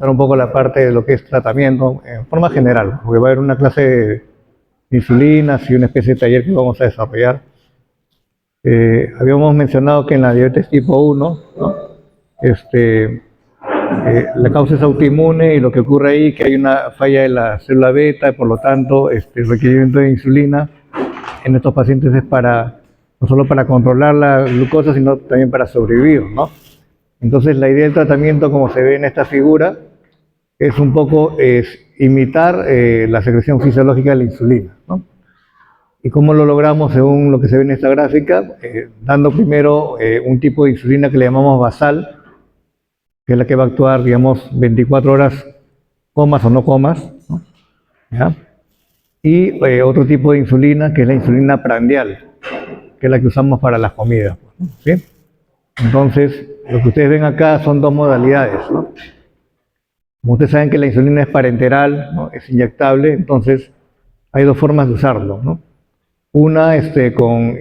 dar un poco la parte de lo que es tratamiento en forma general, porque va a haber una clase de insulinas y una especie de taller que vamos a desarrollar. Habíamos mencionado que en la diabetes tipo 1, ¿no? La causa es autoinmune y lo que ocurre ahí es que hay una falla de la célula beta y por lo tanto el requerimiento de insulina en estos pacientes es no solo para controlar la glucosa, sino también para sobrevivir, ¿no? Entonces la idea del tratamiento, como se ve en esta figura, es un poco imitar la secreción fisiológica de la insulina, ¿no? ¿Y cómo lo logramos según lo que se ve en esta gráfica? Dando primero un tipo de insulina que le llamamos basal, que es la que va a actuar, digamos, 24 horas, comas o no comas, ¿no? ¿Ya? Y otro tipo de insulina, que es la insulina prandial, que es la que usamos para las comidas, ¿sí? Entonces, lo que ustedes ven acá son dos modalidades, ¿no? Como ustedes saben que la insulina es parenteral, ¿no? Es inyectable, entonces hay dos formas de usarlo, ¿no? Una con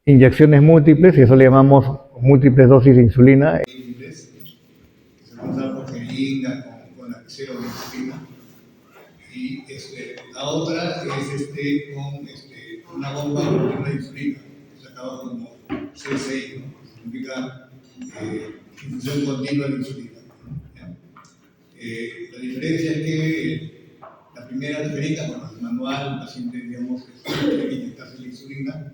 inyecciones múltiples, y eso le llamamos múltiples dosis de insulina. Que se van a usar por jeringa, con la insulina. Y la otra es con una bomba continua de insulina, que se acaba como CSI, ¿no? Significa infusión continua de insulina, ¿no? La diferencia es que la primera técnica, bueno, es manual, el paciente, digamos, tiene que inyectarse la insulina.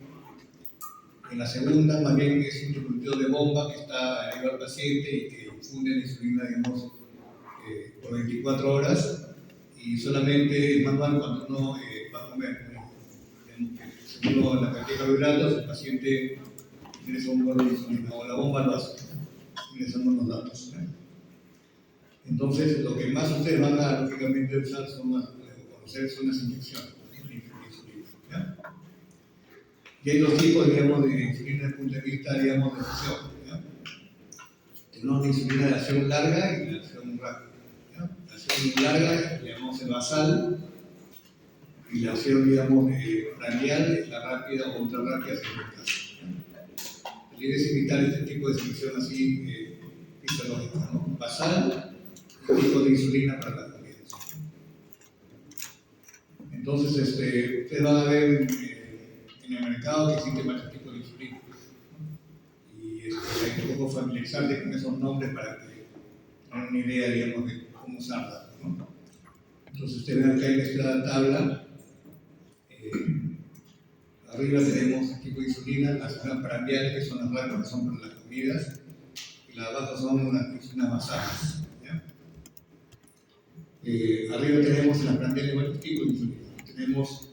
En la segunda, más bien, es un dispositivo de bomba que está arriba del paciente y que infunde la insulina, digamos, por 24 horas. Y solamente es manual cuando uno va a comer. Según la cantidad de carbohidratos, el paciente tiene ese bomba de insulina, o la bomba lo hace. Y son los datos, ¿eh? Entonces, lo que más ustedes van a lógicamente usar conocer son las inyecciones de insulina, ¿ya? Y hay dos tipos, digamos, de insulina desde el punto de vista, digamos, de acción, ¿ya? Tenemos la insulina de acción larga y de acción rápida, ¿ya? La acción larga, digamos, es basal, y la acción, digamos, prandial es la rápida o ultra rápida, según el caso. La idea es imitar este tipo de selección así fisiológica, ¿no? Basal, el tipo de insulina para las comidas. Entonces, ustedes van a ver en el mercado que existen varios tipos de insulina, ¿no? Y hay que un poco familiarizarse con esos nombres para que tengan una idea, digamos, de cómo usarla, ¿no? Entonces, ustedes ven acá en esta tabla. Arriba tenemos el tipo de insulina, las prandiales, que son las rápidas, que son para las comidas, y las abajo son unas insulinas basales, ¿ya? Arriba tenemos en las prandiales varios tipos de insulina. Tenemos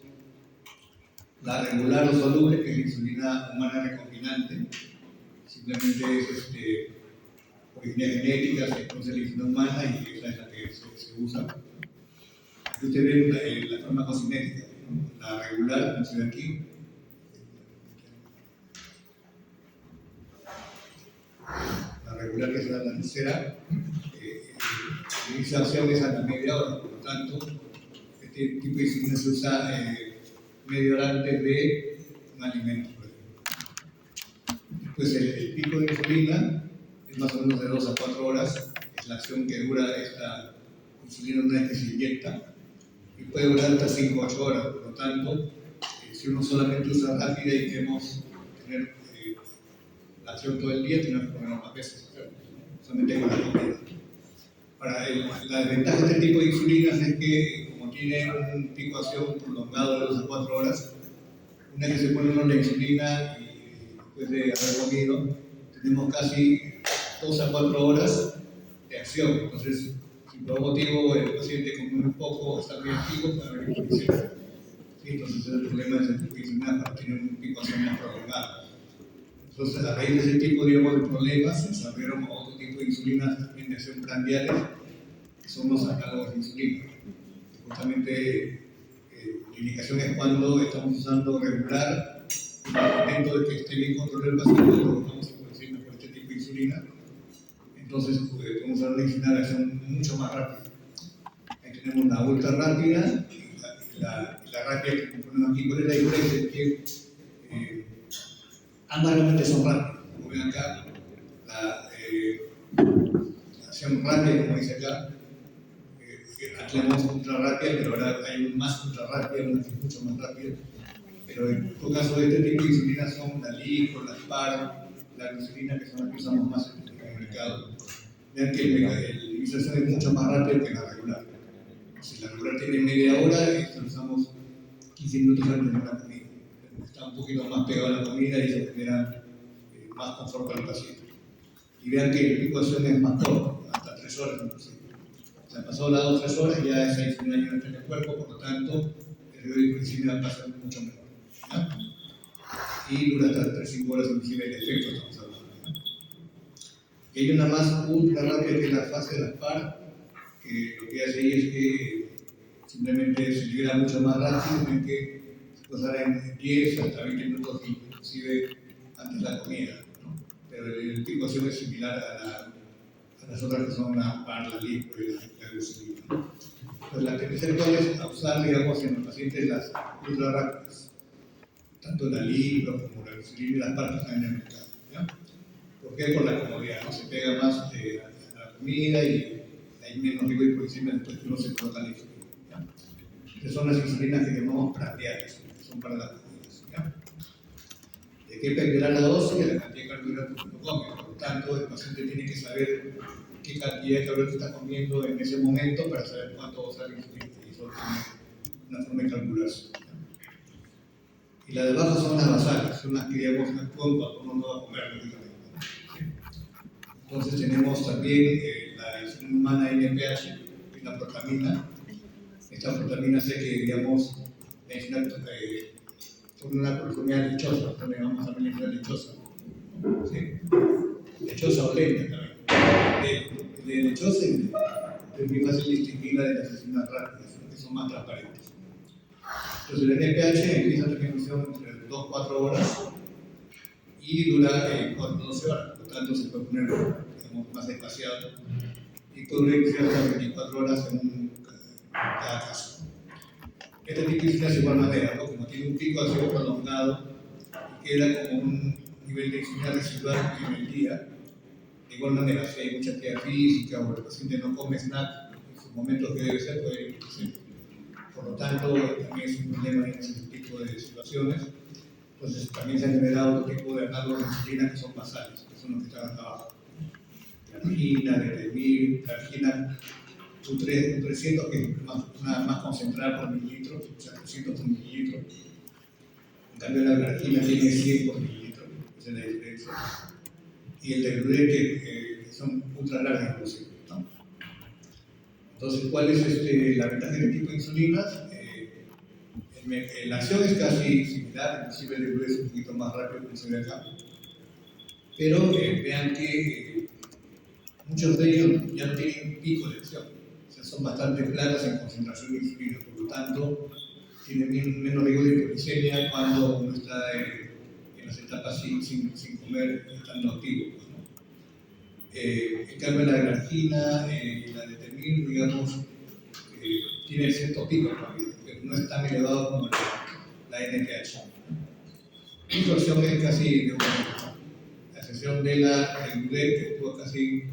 la regular o soluble, que es la insulina humana recombinante. Simplemente es por ingeniería genética, se produce la insulina humana y esa es la que se usa. Aquí ustedes ven la farmacocinética, ¿no? La regular, como se ve aquí. La regular, que es la tercera, la iniciación es a la media hora, por lo tanto, este tipo de insulina se usa media hora antes de un alimento, por ejemplo. Después, el pico de insulina es más o menos de 2 a 4 horas, es la acción que dura esta insulina una vez que se inyecta, y puede durar hasta 5 o 8 horas, por lo tanto, si uno solamente usa rápida y queremos tener la acción todo el día, tenemos que comer más veces, solamente con la comida. La desventaja de este tipo de insulinas es que, como tiene un pico de acción prolongado de 2 a 4 horas, una vez que se pone uno la insulina y después de haber comido, tenemos casi 2 a 4 horas de acción. Entonces, si por algún motivo el paciente come muy poco o está muy activo, puede haber insuficiencia. ¿Sí? Entonces, el problema es el tipo de insulina para tener un pico de acción más prolongado. Entonces, a raíz de ese tipo, digamos, de problemas, se desarrollaron otro tipo de insulinas también de acción prandiales, que son los análogos de insulina. Justamente, la indicación es cuando estamos usando regular, dentro de que esté bien controlado el paciente, lo vamos a producir por este tipo de insulina. Entonces, podemos usar una insulina de acción mucho más rápida. Ahí tenemos la ultra rápida y la rápida que ponemos aquí. ¿Cuál es la diferencia? Es que ambas realmente son rápidas. Como ven acá, la acción rápida, como dice acá. Aquí tenemos ultra rápida, pero ahora hay más ultra rápida, una que es mucho más rápida. Pero en todo caso, este tipo de insulinas son la Lipo, la Spar, la glucerina, que son las que usamos más en el mercado. Vean que la iniciación es mucho más rápido que la regular. Si la regular tiene media hora, esta usamos 15 minutos antes de una comida. Está un poquito más pegado a la comida y se genera más confort para el paciente. Y vean que el pico de acción es más corto, hasta 3 horas inclusive. O sea, pasado las 2 o 3 horas ya esa insulina ya está en el cuerpo, por lo tanto, el riesgo de hipoglicemia va a ser mucho menor. ¿Ya? Y dura hasta 3-5 horas inclusive el efecto, estamos hablando. ¿Ya? Y hay una más ultra rápida que es la fase de la SPAR, que lo que hace ahí es que simplemente se libera mucho más rápido, en que se puede usar en 10 hasta 20 minutos, inclusive antes de la comida, ¿no? Pero el pico de acción es similar a las otras que son la PAR, la Lipo y la glucerina, ¿no? Pues la tendencia actual es a usar, digamos, en los pacientes las ultra rápidas, tanto la Lipo como la glucerina y las PAR que están en el mercado, ¿ya? ¿Por qué? Por la comodidad, ¿no? Se pega más a la comida y hay menos riesgo de hipoglicemia después que uno se coloca la insulina. Estas son las insulinas que llamamos prandiales, que son para las comidas. ¿Ya? Hay que calcular la dosis y la cantidad de carbohidratos que uno come. Por lo tanto, el paciente tiene que saber qué cantidad de carbohidratos está comiendo en ese momento para saber cuánto va a usar la insulina. Y eso tiene una forma de calcularse. ¿Ya? Y las de abajo son las basales, son las que digamos actúan cuando uno no va a comer, lógicamente. Entonces tenemos también la insulina humana NPH, que es la protamina. Esta protamina hace que, digamos, es una conformidad lechosa, también vamos a ver la lechosa. ¿Sí? Lechosa o lenta también. De lechosa es muy fácil distinguirla de las insulinas rápidas, que son más transparentes. Entonces el NPH empieza la ejecución entre 2-4 horas y dura 12 horas, por lo tanto se puede poner, digamos, más espaciado y puede durar hasta 24 horas en cada caso. Este tipo de insulina es de igual manera, ¿no? Como tiene un pico de acción prolongado y queda como un nivel de insulina residual en el día, de igual manera, si hay mucha actividad física o el paciente no come snack en sus momentos que debe ser, puede ir presente. Por lo tanto, también es un problema en ese tipo de situaciones. Entonces, también se han generado otro tipo de análogos de insulina que son basales, que son los que están acá abajo. La argina, la etemir, la argina un 300 que es más concentrada por mililitro, o sea, 300 por mililitro. En cambio, la glargina tiene 100 por mililitro, esa es la diferencia. Y el Degludec que son ultra largas inclusive, ¿no? Entonces, ¿cuál es la ventaja de este tipo de insulinas? La acción es casi similar, inclusive el Degludec es un poquito más rápido que se ve acá. Pero vean que muchos de ellos ya no tienen pico de acción. Son bastante planas en concentración de insulina, por lo tanto, tienen menos riesgo de hipoglicemia cuando uno está en las etapas sin comer, estando activo, ¿no? En cambio, la glargina y la determin, digamos, tiene cierto pico todavía, pero no es tan elevado como la NPH. Y su acción es casi, digamos, a excepción de la Degludec, que estuvo casi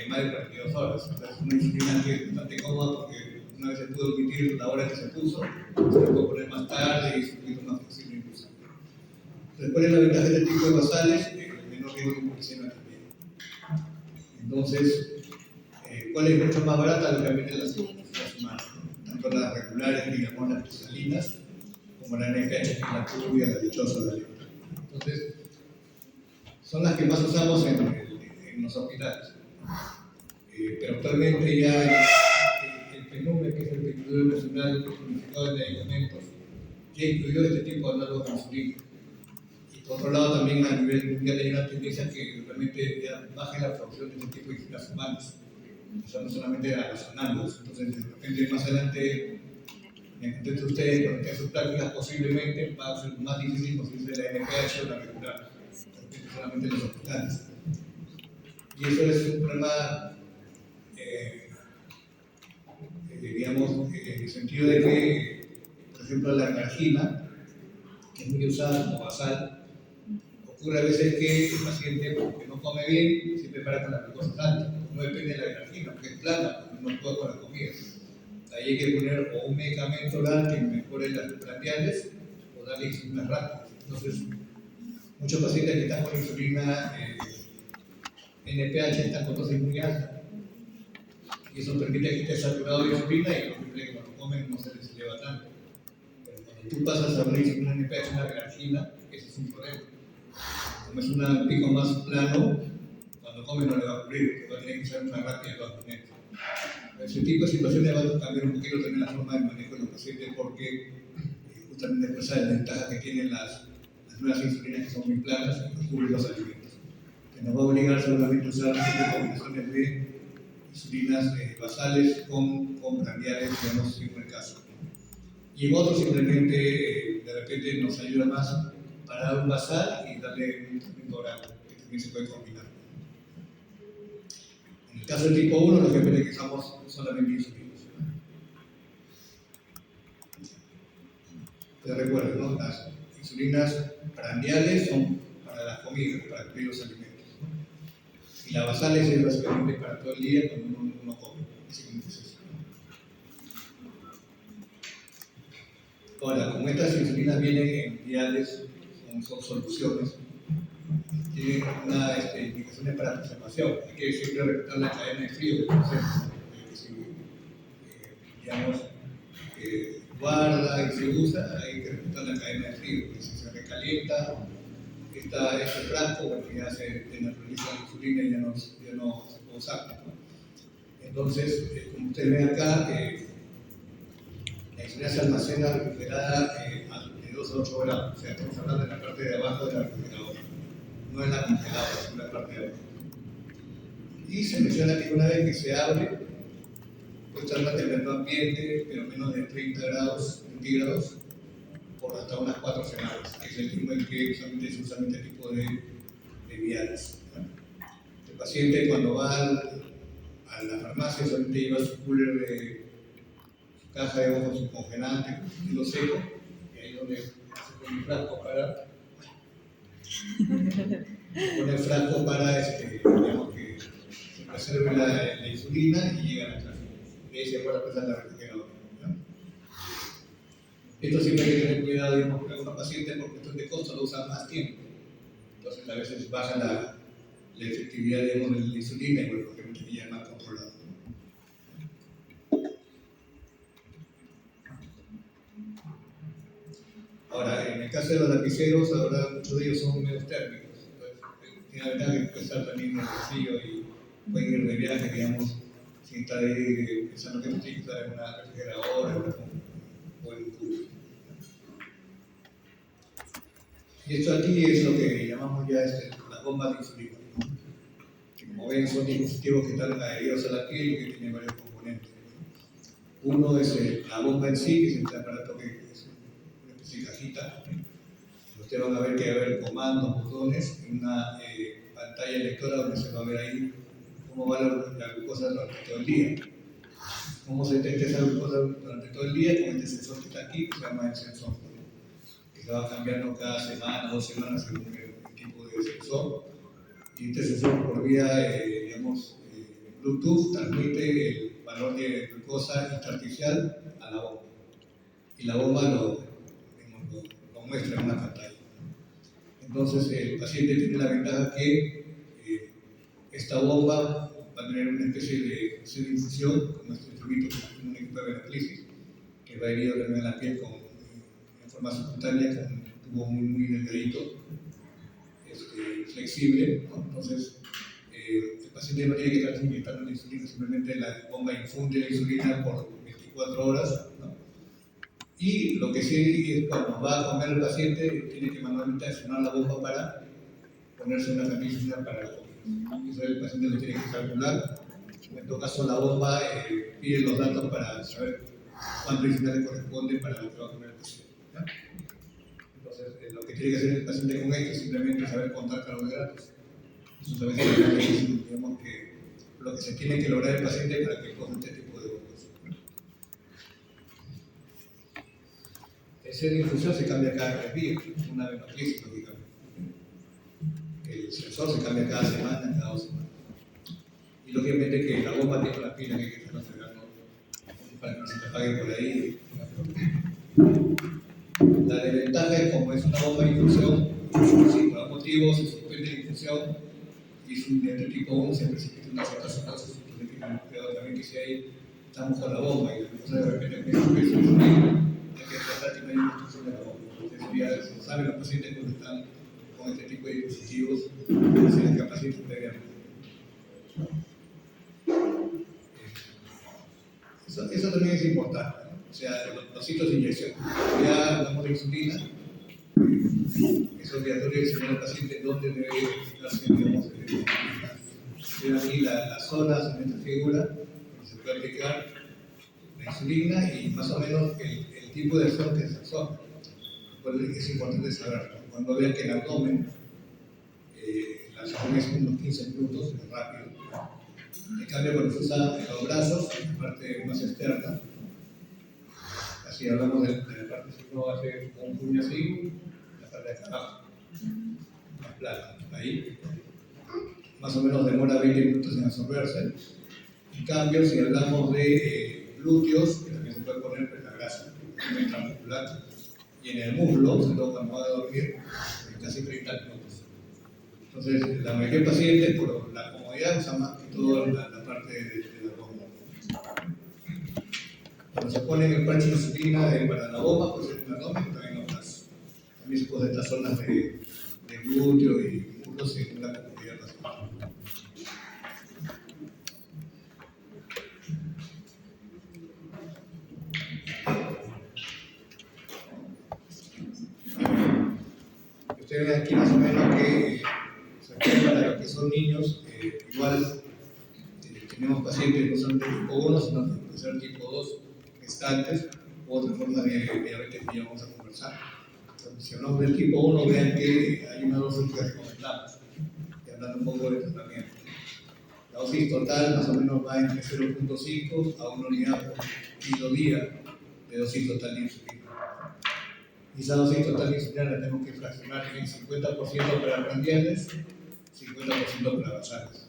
más de 42 horas. Entonces, es una insulina que es bastante cómoda porque una vez se pudo omitir la hora que se puso, se le puede poner más tarde y es un poquito más flexible incluso. Entonces, ¿cuál es la ventaja de este tipo de basales? El menor riesgo de hipoglicemia también. Entonces, ¿cuál es mucho más barata? Lógicamente las humanas, ¿no? Tanto las regulares, digamos, las cristalinas, como la NPH, que es la turbia, la dichosa, la lenta. Entonces, son las que más usamos en los hospitales. Pero actualmente ya el PNUME, que es el Instituto Nacional Unificado de Medicamentos, ya incluyó este tipo de análogos de insulina. Y por otro lado, también a nivel mundial hay una tendencia que realmente ya baje la absorción de este tipo de insulinas humanas. O sea, no solamente a los análogos. Entonces, de repente, más adelante, en el contexto de ustedes, cuando tengan sus prácticas, posiblemente va a ser más difícil conseguirse la NPH o la regular, solamente en los hospitales. Y eso es un problema, digamos, en el sentido de que, por ejemplo, la glargina, que es muy usada como basal, ocurre a veces que el paciente, porque no come bien, siempre para con la glucosa alta, no depende de la granjina, porque es plana, porque no juega con la comida. Ahí hay que poner o un medicamento oral que mejore las prandiales o darle insulina rápida. Entonces, muchos pacientes que están con insulina NPH están con dosis muy alta. Y eso permite que esté saturado de insulina y permite que cuando comen no se les eleva tanto. Pero cuando tú pasas a una insulina NPH, una granjina, ese es un problema. Como es un pico más plano, cuando come no le va a cubrir, porque va a tener que usar una rápida de bajo neto. Ese tipo de situaciones va a cambiar un poquito también la forma de manejo de los pacientes porque justamente por esa desventaja que tienen las nuevas insulinas que son muy planas y no cubren los alimentos. Que nos va a obligar seguramente a usar combinaciones de insulinas basales con prandiales, digamos, según el caso. Y en otros simplemente, de repente, nos ayuda más para dar un basal y darle un tratamiento oral, que también se puede combinar. En el caso del tipo 1, lo que utilizamos solamente insulinas. Te recuerdo, ¿no? Las insulinas prandiales son para las comidas, para cubrir los alimentos. Y las basales es básicamente para todo el día cuando uno come. Básicamente es eso. Ahora, como estas insulinas vienen en viales, son soluciones, tienen unas indicaciones para preservación. Hay que siempre respetar la cadena de frío del proceso. Si, digamos, guarda y se usa, hay que respetar la cadena de frío, porque si se recalienta este frasco, bueno, ya se naturaliza la insulina y ya no se puede usar, ¿no? Entonces, como ustedes ven acá, la insulina se almacena refrigerada de 2 a 8 grados, o sea, estamos hablando de la parte de abajo de la refrigeradora, no en la congeladora, sino en la parte de abajo. Y se menciona que una vez que se abre, puede estar a una temperatura ambiente, pero menos de 30 grados centígrados, por hasta unas 4 semanas, que es el tiempo en que usualmente se usan este tipo de viales. El paciente cuando va a la farmacia solamente lleva su cooler de su caja de ojos, su congelante, con hielo seco, y ahí es donde se pone el frasco para digamos que se preserve la insulina y llega a la casa. Y ahí se puede pasar la refrigeradora. Esto siempre hay que tener cuidado, digamos, con algunos pacientes por cuestión de costo lo usan más tiempo. Entonces a veces baja la efectividad, digamos, de la insulina y bueno, porque ya es más controlado. Ahora, en el caso de los lapiceros, ahora muchos de ellos son medios térmicos. Entonces, tiene la ventaja que puede estar también en el frío y pueden ir de viaje, digamos, sin estar ahí pensando que no tiene que estar en una refrigeradora o en un cubo. Y esto aquí es lo que llamamos ya las bombas de insulina. Que como ven son dispositivos que están adheridos a la piel y que tienen varios componentes. Uno es la bomba en sí, que es este aparato que es una especie de cajita. Ustedes van a ver que va a haber comandos, botones, y una pantalla lectora donde se va a ver ahí cómo va la glucosa durante todo el día. Cómo se detecta esa glucosa durante todo el día con este sensor que está aquí, que se llama el sensor, que se va cambiando cada semana, 2 semanas según el tipo de sensor. Y este sensor por vía, digamos, Bluetooth transmite el valor de glucosa intersticial a la bomba. Y la bomba lo muestra en una pantalla. Entonces el paciente tiene la ventaja que esta bomba va a tener una especie de infusión con nuestro instrumento, con un equipo de venoclisis, que va herido también en la piel en forma subcutánea con un tubo muy delgadito, flexible, ¿no? Entonces el paciente no tiene que estar inyectando la insulina, simplemente la bomba infunde la insulina por 24 horas, ¿no? Y lo que sí es cuando va a comer el paciente tiene que manualmente accionar la bomba para ponerse una cantidad para la comida. Eso el paciente lo tiene que calcular. En todo caso la bomba pide los datos para saber cuánto insulina le corresponde para lo que va a comer el paciente, ¿ya? Entonces lo que tiene que hacer el paciente con esto es simplemente saber contar carbohidratos. Eso también es muy difícil, digamos que lo que se tiene que lograr el paciente para que coja este tipo de bombas. El sed de infusión se cambia cada 3 días, es una venoclisis, lógicamente. El sensor se cambia cada semana, cada 2 semanas. y lógicamente que la bomba tiene una pila que hay que estar cargando para que no se te apague por ahí. La desventaja es como es una bomba de infusión, si por algún motivo se suspende la infusión y es un diente tipo 1, se precipita una cierta sustancia, entonces hay que tener cuidado también que si hay, estamos con la bomba y la cosa de repente con el peso hay que tratar que no haya construcción de la bomba. Entonces ya saben los pacientes cuando están con este tipo de dispositivos, se les capacita previamente. Eso también es importante, ¿no? O sea, los sitios de inyección. Ya hablamos de insulina, es obligatorio enseñar al paciente dónde debe darse, digamos, aquí las zonas en esta figura, donde se puede aplicar la insulina y más o menos el tipo de acción que se absorbe. Es importante saber, cuando vean que el abdomen, la acción es unos 15 minutos, es rápido. En cambio, cuando se usa en los brazos, en la parte más externa, así hablamos de la parte, si uno hace un puño así, la parte de acá abajo, más plana, ahí, más o menos demora 20 minutos en absorberse. En cambio, si hablamos de glúteos, que también se puede poner en la grasa intramuscular, y en el muslo, sobre todo cuando va a dormir, casi 30 minutos. Entonces, la mayoría de pacientes, por la comodidad, usa más que todo la parte de la bomba. Cuando se pone el parche de insulina para la bomba, pues en el abdomen también en los brazos. También se puede estas zonas de glúteo y muslo según la comodidad del paciente. Ustedes ven aquí más o menos que para los que son niños, igual tenemos pacientes no son de tipo 1, sino que pueden ser tipo 2, gestantes, u otra forma de diabetes que ya vamos a conversar. Entonces, si hablamos del tipo 1, vean que hay una dosis que recomendamos, y hablando un poco de tratamiento. La dosis total más o menos va entre 0.5 a 1 unidad por kilo día de dosis total de insulina. Y esa dosis total de insulina la tenemos que fraccionar en 50% para prandiales, 50% para basales.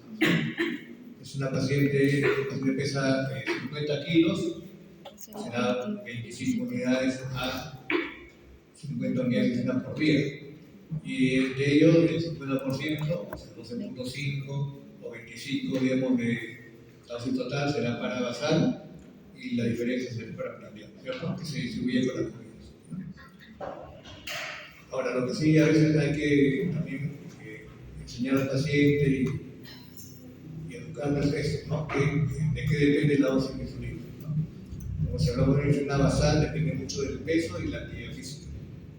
Es una paciente que pesa 50 kilos, será 25 unidades a 50 unidades de insulina por día. Y de ello, el 50%, o sea, 12.5 o 25, digamos, de la dosis total será para basal y la diferencia será para prandial, ¿cierto? Que se distribuye con las comidas. Ahora, lo que sí a veces hay que también enseñar al paciente y educarles esto, ¿no? De qué depende la dosis de insulina, ¿no? Como si hablamos de insulina basal, depende mucho del peso y la actividad física.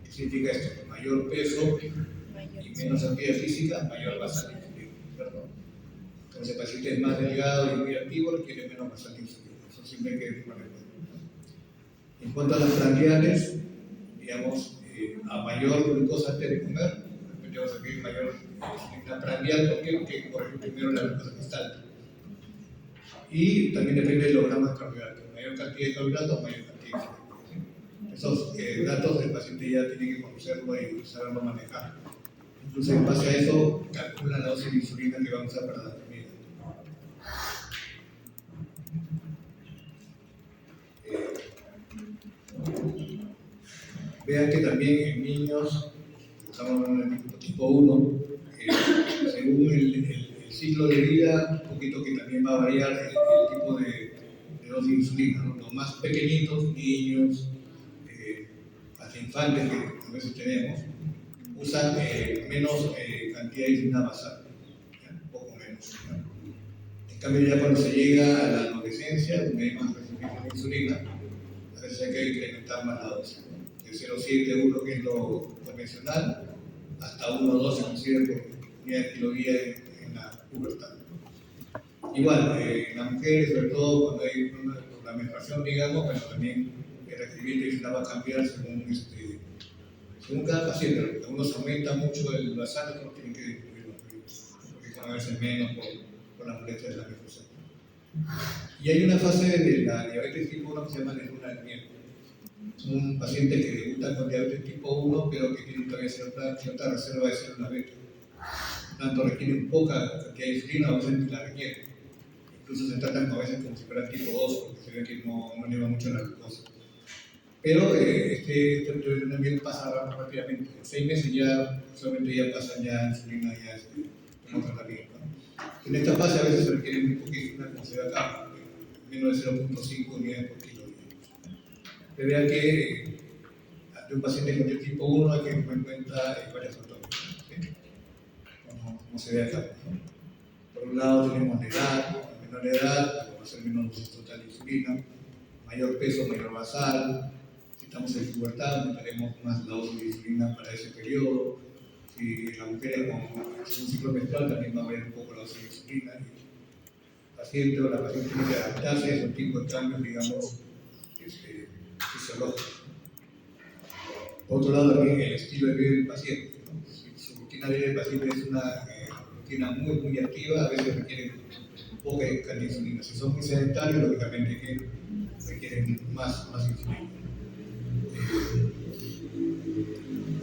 ¿Qué significa esto? Mayor peso y menos actividad física, mayor basal de insulina, ¿cierto? Entonces, el paciente es más delgado y muy activo, requiere menos basal de insulina. Eso siempre hay que tomar en cuenta. En cuanto a las prandiales, digamos, a mayor glucosa antes de comer, de repente vas a requerir mayor insulina prandial, porque por ejemplo primero la glucosa cristal. Y también depende de los gramos de carbohidratos. Mayor cantidad de carbohidratos, mayor cantidad de insulina. ¿Sí? Esos datos el paciente ya tiene que conocerlo y saberlo manejar. Incluso en base a eso, calcula la dosis de insulina que va a usar para la comida. Vean que también en niños, estamos en el tipo 1, según el ciclo de vida, un poquito que también va a variar el tipo de dosis de insulina, ¿no? Los más pequeñitos, niños, hasta infantes que a veces tenemos, usan menos cantidad de insulina basal, un poco menos, ¿no? En cambio, ya cuando se llega a la adolescencia, donde hay más resistencia de insulina, a veces hay que incrementar más la dosis, ¿no? De 0,7, 1 que es lo convencional, hasta 1 o 2 se considera por unidad de kilodía en la pubertad. Igual, en las mujeres, sobre todo cuando hay la menstruación, digamos, bueno, también el requerimiento de insulina va a cambiar según cada paciente. Algunos aumenta mucho el basal, otros tienen que disminuirlo, porque son a veces menos por la molestia de la menstruación. Y hay una fase de la diabetes tipo 1 que se llama la luna del miel. Es un paciente que debuta con diabetes tipo 1, pero que tiene todavía cierta reserva de célula beta. Por tanto, requiere poca cantidad de insulina, a veces ni la requiere. incluso se tratan a veces como si fuera tipo 2, porque se ve que no eleva mucho la glucosa. Pero este también pasa rápidamente. En 6 meses ya, solamente ya pasan ya insulina, ya como tratamiento, ¿no? En esta fase a veces se requiere muy poquísima, como se ve acá, menos de 0.5 unidades por kilo. Pero vean que de un paciente con el tipo 1 hay que tener en cuenta varios factores, ¿sí? Como se ve acá, ¿no? Por un lado tenemos la edad, menor edad, va a ser menor dosis total de insulina, mayor peso, mayor basal. Si estamos en pubertad, aumentaremos más la dosis de insulina para ese periodo. Si la mujer con un ciclo menstrual también va a variar un poco la dosis de insulina. El paciente o la paciente tiene que adaptarse a esos tipos de cambios, digamos, fisiológicos. Por otro lado, también el estilo de vida del paciente, ¿no? Si su rutina de vida del paciente es una rutina muy activa, a veces requieren poca cantidad de insulina. Si son muy sedentarios, lógicamente que requieren más insulina.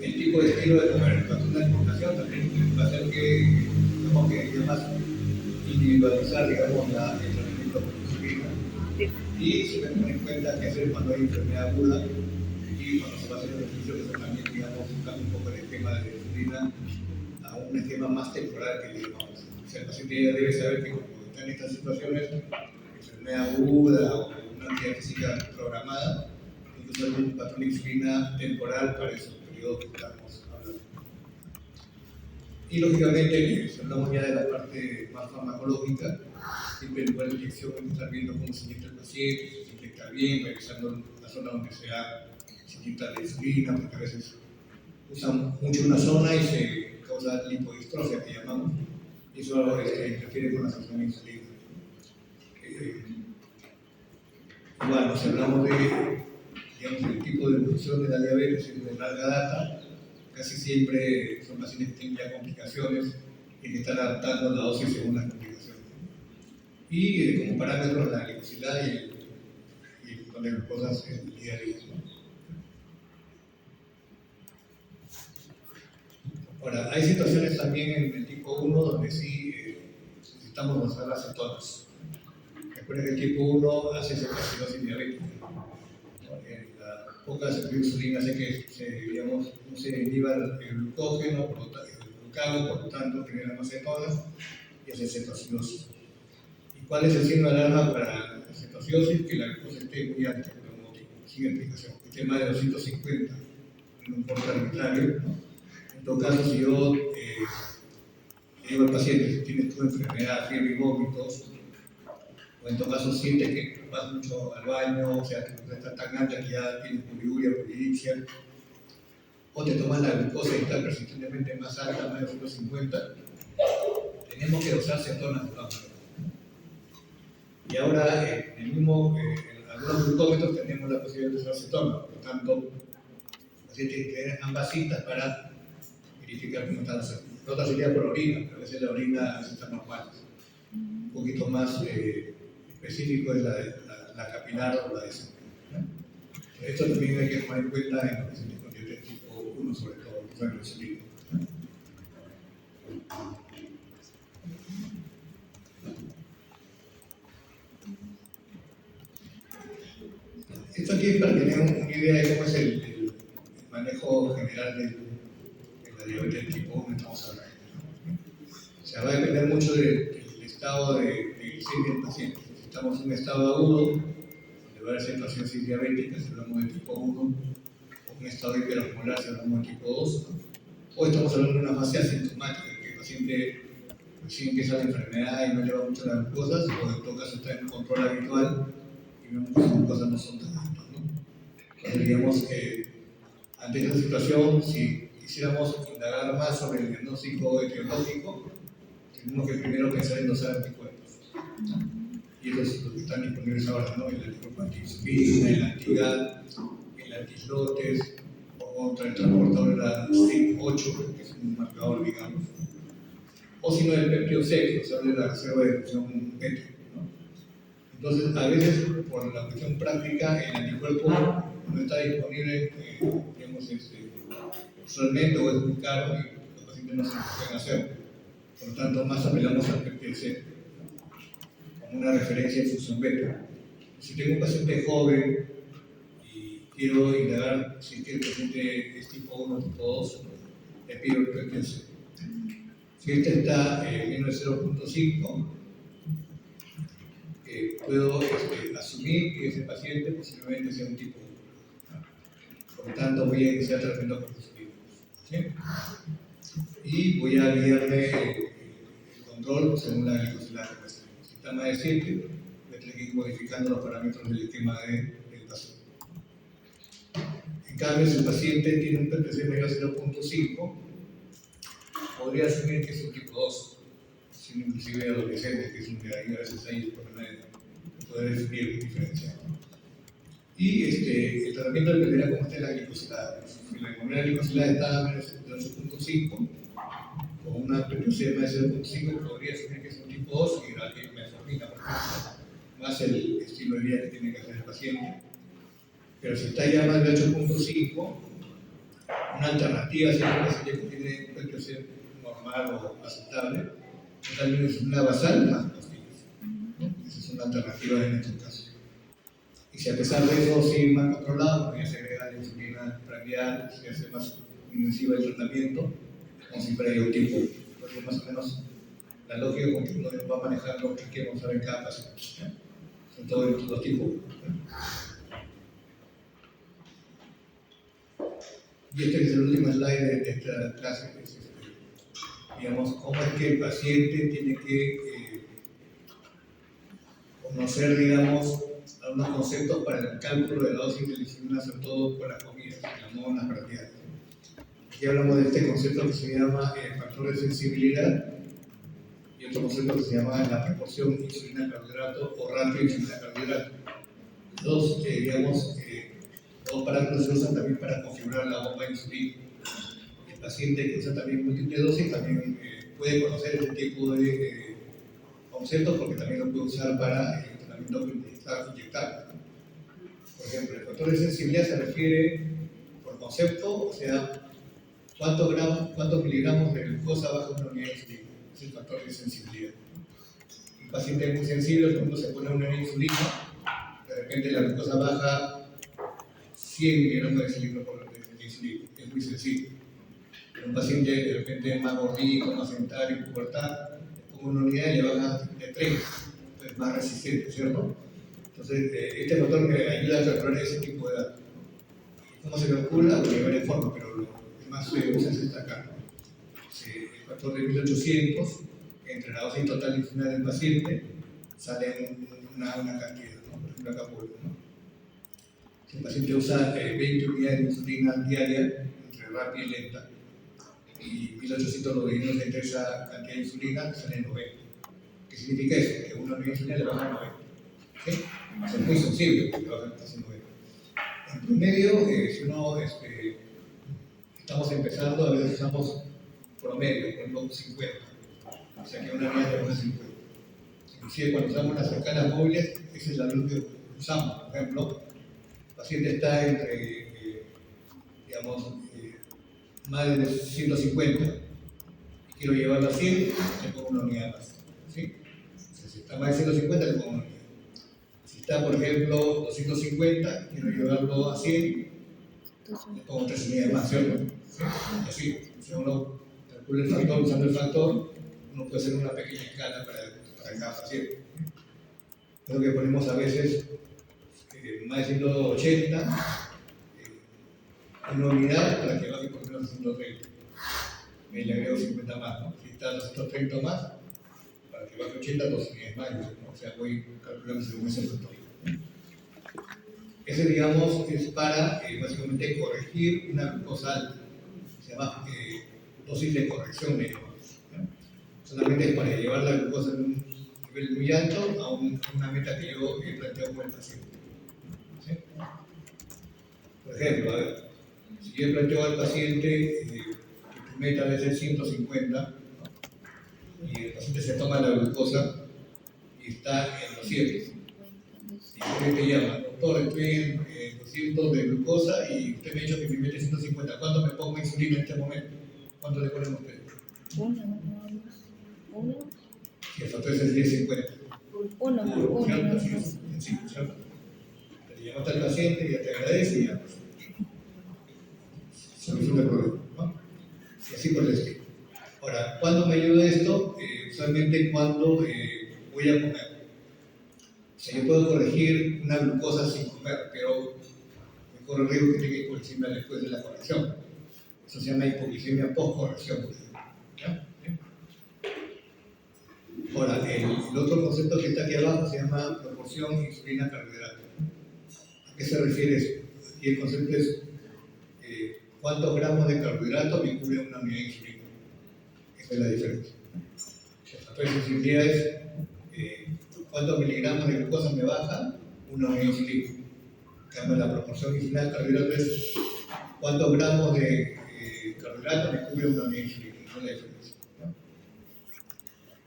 El tipo de estilo de una alimentación también va a hacer que tenemos que más individualizar, digamos, el tratamiento con insulina. Y se debe tener en cuenta que hacer cuando hay enfermedad aguda y cuando se va a hacer el ejercicio, que se también, digamos, cambia un poco el esquema de insulina a un esquema más temporal que digamos. O sea, el paciente ya debe saber que cuando está en estas situaciones, enfermedad aguda o una actividad física programada, incluso hay un patrón de insulina temporal para esos periodos que estamos hablando. Y lógicamente, si hablamos ya de la parte más farmacológica, siempre en lugar de inyección hay que estar viendo cómo se inyecta el paciente, si se inyecta bien, revisando la zona donde se inyecta la insulina, porque a veces usan mucho una zona y se causa lipodistrofia, que llamamos, y eso interfiere con la absorción de insulina. Bueno, si hablamos de, digamos, el tipo de evolución de la diabetes de larga data, casi siempre son pacientes que tienen ya complicaciones y que están adaptando la dosis según las complicaciones. Y como parámetros la glicosilada y el montón de glucosas en el día a día, ¿no? Ahora, hay situaciones también en el tipo 1 donde sí necesitamos usar las cetonas. Recuerden que el tipo 1 hace cetoacidosis diabética, ¿no? La poca insulina hace que digamos, no se inhiba el glucógeno, el glucagón, por lo tanto genera más cetonas y hace cetoacidosis. ¿Y cuál es el signo de alarma para la cetoacidosis? Que la glucosa esté muy alta, por un motivo, sin explicación. Que esté más de 250, no importa arbitrario, ¿no? En todo caso, si yo digo al paciente, si tienes tu enfermedad, fiebre y vómitos, o en todo caso sientes que vas mucho al baño, o sea, que no estás tan alta que ya tienes poliuria, polidipsia, o te tomas la glucosa y está persistentemente más alta, más de 150, tenemos que usar cetonas de todas maneras. Y ahora, en algunos glucómetros tenemos la posibilidad de usar cetonas, por lo tanto, el paciente tiene que tener ambas cintas para verificar cómo están las células. La otra sería por orina, pero a veces la orina está normal. Un poquito más específico es la capilar o la de sangre, ¿no? Esto también hay que tomar en cuenta en los pacientes con diabetes tipo 1, sobre todo, que son los insulina. Esto aquí es para tener una idea de cómo es el manejo general de la diabetes tipo 1 que estamos hablando, ¿no? O sea, va a depender mucho del estado de glicemia del paciente. Si estamos en un estado agudo, donde va a haber situaciones diabéticas, si hablamos de tipo 1, o un estado hiperosmolar, si hablamos de tipo 2, ¿no? O estamos hablando de una fase asintomática, que el paciente recién empieza la enfermedad y no lleva mucho las glucosas, o en todo caso está en control habitual y vemos que las glucosas no son tan altas, ¿no? Entonces, digamos que ante esta situación, si quisiéramos indagar más sobre el diagnóstico etiológico, tenemos que primero pensar en dosar anticuerpos, ¿no? Y eso es lo que están disponibles ahora, ¿no? El anticuerpo anti-insulina, el anti-GAD, el anti-islotes, o contra el transportador de la SIC8, que es un marcador, digamos, o si no el péptido C, o sea, de la reserva de función beta, ¿no? Entonces, a veces, por la cuestión práctica, el anticuerpo no está disponible, digamos, usualmente, o es muy caro y los pacientes no se lo pueden hacer. Por lo tanto, más apelamos al péptido C. una referencia de función beta. Si tengo un paciente joven y quiero indagar si el paciente es tipo 1 o tipo 2, le pido el PPC. Si este está en menos de 0.5, puedo asumir que ese paciente posiblemente sea un tipo 1. Por lo tanto, voy a iniciar tratamiento con antihistamínicos. ¿Sí? Y voy a guiarme el control según la glicosilada. Si está más de 7, voy a tener que ir modificando los parámetros del esquema del paciente. En cambio, si el paciente tiene un PPC mayor a 0.5, podría asumir que es un tipo 2, siendo inclusive adolescente, que es un que ahí a veces hay problemas de poder definir diferenciar. Y el tratamiento dependerá cómo esté la glicosilada. Si la hemoglobina glicosilada está a menos de 8.5, con una PPC más de 0.5, podría asumir que es un tipo 2 y la metformina, por ejemplo, más el estilo de vida que tiene que hacer el paciente. Pero si está ya más de 8.5, una alternativa si el paciente que tiene un PPC normal o aceptable, también es una basal más pastillas. Esa es una alternativa en estos casos. Y si a pesar de eso sigue más controlado, pues ya se agrega la insulina prandial, se hace más intensiva el tratamiento, como si fuera un tipo. Porque más o menos la lógica con que uno va a manejar lo que queremos saber en cada paciente. Son todos los tipos. Y este es el último slide de esta clase, que es digamos, cómo es que el paciente tiene que conocer, digamos, algunos conceptos para el cálculo de la dosis de la insulina, sobre todo para comidas, no en las prácticas. Aquí hablamos de este concepto que se llama factor de sensibilidad y otro concepto que se llama la proporción insulina-carbohidrato o ratio insulina-carbohidrato. Digamos, dos parámetros se usan también para configurar la bomba de insulina. El paciente que usa también múltiple dosis también puede conocer este tipo de conceptos porque también lo puede usar para el tratamiento inyectable. Por ejemplo, el factor de sensibilidad se refiere por concepto, o sea, cuántos miligramos de glucosa baja una unidad de insulina. Es el factor de sensibilidad. Un paciente muy sensible, cuando se pone una unidad de insulina, de repente la glucosa baja 100 miligramos de insulina por insulina. Es muy sencillo. Pero un paciente de repente más gordito, más sedentario, en pubertad, le pongo una unidad y le baja de 30, es más resistente, ¿cierto? Entonces, este factor me ayuda a calcular ese tipo de datos. ¿Cómo se calcula? De varias formas, pero lo que más se usa es esta acá. El factor de 1800, entre la dosis total de insulina del paciente, sale una cantidad, ¿no? Por ejemplo, acá por ¿no? Si el paciente usa 20 unidades de insulina diaria, entre rápida y lenta, y 1800 lo dividimos entre esa cantidad de insulina, que sale 90. ¿Qué significa eso? Que una unidad de insulina le baja a 90. ¿Sí? Es muy sensible porque baja casi 90. En promedio, si uno estamos empezando, a veces usamos promedio, por ejemplo, 50. O sea que una unidad le baja 50. Inclusive cuando usamos las escalas móviles, esa es la luz que usamos. Por ejemplo, el paciente está entre, digamos, más de 150 y quiero llevarlo a 100, le pongo una unidad más. ¿Sí? O sea, si está más de 150, le pongo una unidad. Si está, por ejemplo, 250, quiero llevarlo a 100, le pongo 3 unidades más, ¿cierto? ¿Sí? Y así, si uno calcula el factor, usando el factor, uno puede hacer una pequeña escala para cada paciente. Es lo que ponemos a veces más de 180, una unidad para que baje por lo menos a 130. Y le agrego 50 más, ¿no? Si está a 230 más, para que baje 80, 2 unidades más, ¿no? O sea, voy calculando según ese factor. Ese, digamos, es para básicamente corregir una glucosa alta. Se llama dosis de corrección, le llamamos, ¿no? Solamente es para llevar la glucosa en un nivel muy alto a una meta que yo he planteado con el paciente. ¿Sí? Por ejemplo, a ver, si yo planteo al paciente que tu meta debe ser 150, ¿no? Y el paciente se toma la glucosa y está en 200. Y usted te llama, doctor, estoy en 200 de glucosa y usted me ha dicho que mi meta es 150. ¿Cuánto me pongo insulina en este momento? ¿Cuánto le ponen ustedes? Uno. Si el factor es 1050. Uno, ¿cierto? Así uno. es sencillo, ¿cierto? Te llamaste al paciente, ya te agradece y ya, pues, solución del problema, ¿no? Y así por el estilo. Ahora, ¿cuándo me ayuda esto? Usualmente cuando voy a comer. O sea, yo puedo corregir una glucosa sin comer, pero me corre el riesgo que tenga hipoglicemia después de la corrección. Eso se llama hipoglicemia post-corrección. ¿Ya? Ahora, el otro concepto que está aquí abajo se llama proporción insulina-carbohidrato. ¿A qué se refiere eso? Aquí el concepto es cuántos gramos de carbohidrato me cubre una unidad de insulina. Esa es la diferencia. Entonces, sensibilidad es cuántos miligramos de glucosa me baja una unidad de insulina. En cambio, la proporción insulina-carbohidrato es cuántos gramos de carbohidrato me cubre una unidad de insulina. Esa es la diferencia. ¿No?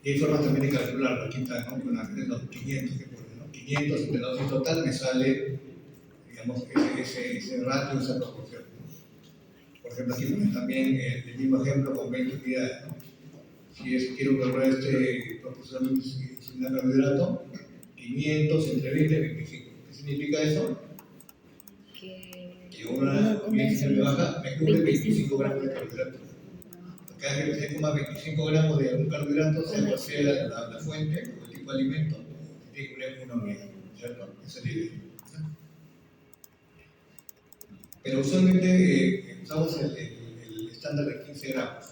Y hay formas también de calcularlo. Aquí está, ¿no? Con los 500 que ponen, ¿no? 500 entre la dosis total me sale, digamos, ese ratio, esa proporción. ¿No? Por ejemplo, aquí ponen también el mismo ejemplo con 20 unidades. ¿No? Si quiero calcular proporción insulina carbohidrato, 500 entre 20 y 25. ¿Qué significa eso? Que una unidad de baja me cubre 25 gramos de carbohidrato. Cada vez que se coma 25 gramos de algún carbohidrato, sea cual sea la fuente o el tipo de alimento, tiene que cubrir una unidad, ¿cierto? Esa es la idea. Pero usualmente usamos el estándar de 15 gramos.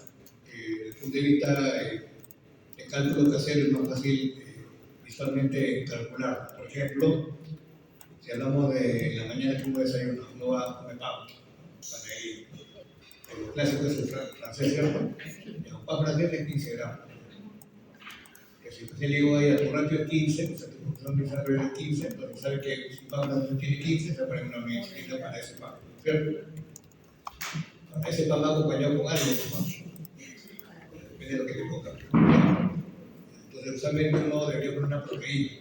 Desde el punto de vista de cálculo que hacer es más fácil visualmente calcular. Por ejemplo, si hablamos de la mañana que uno desayuna, uno va a comer pan, panadería. El clásico es el francés, ¿cierto? El pan francés es 15 gramos. Que si usted le digo ahí a tu ratio es 15, pues a tu función de saber es 15, entonces sabe que si un pan francés tiene 15, se pone una unidad para ese pan, ¿cierto? Ahora, ese pan va acompañado con algo, ¿no? Depende de lo que te ponga. Entonces, usualmente uno debería poner una proteína,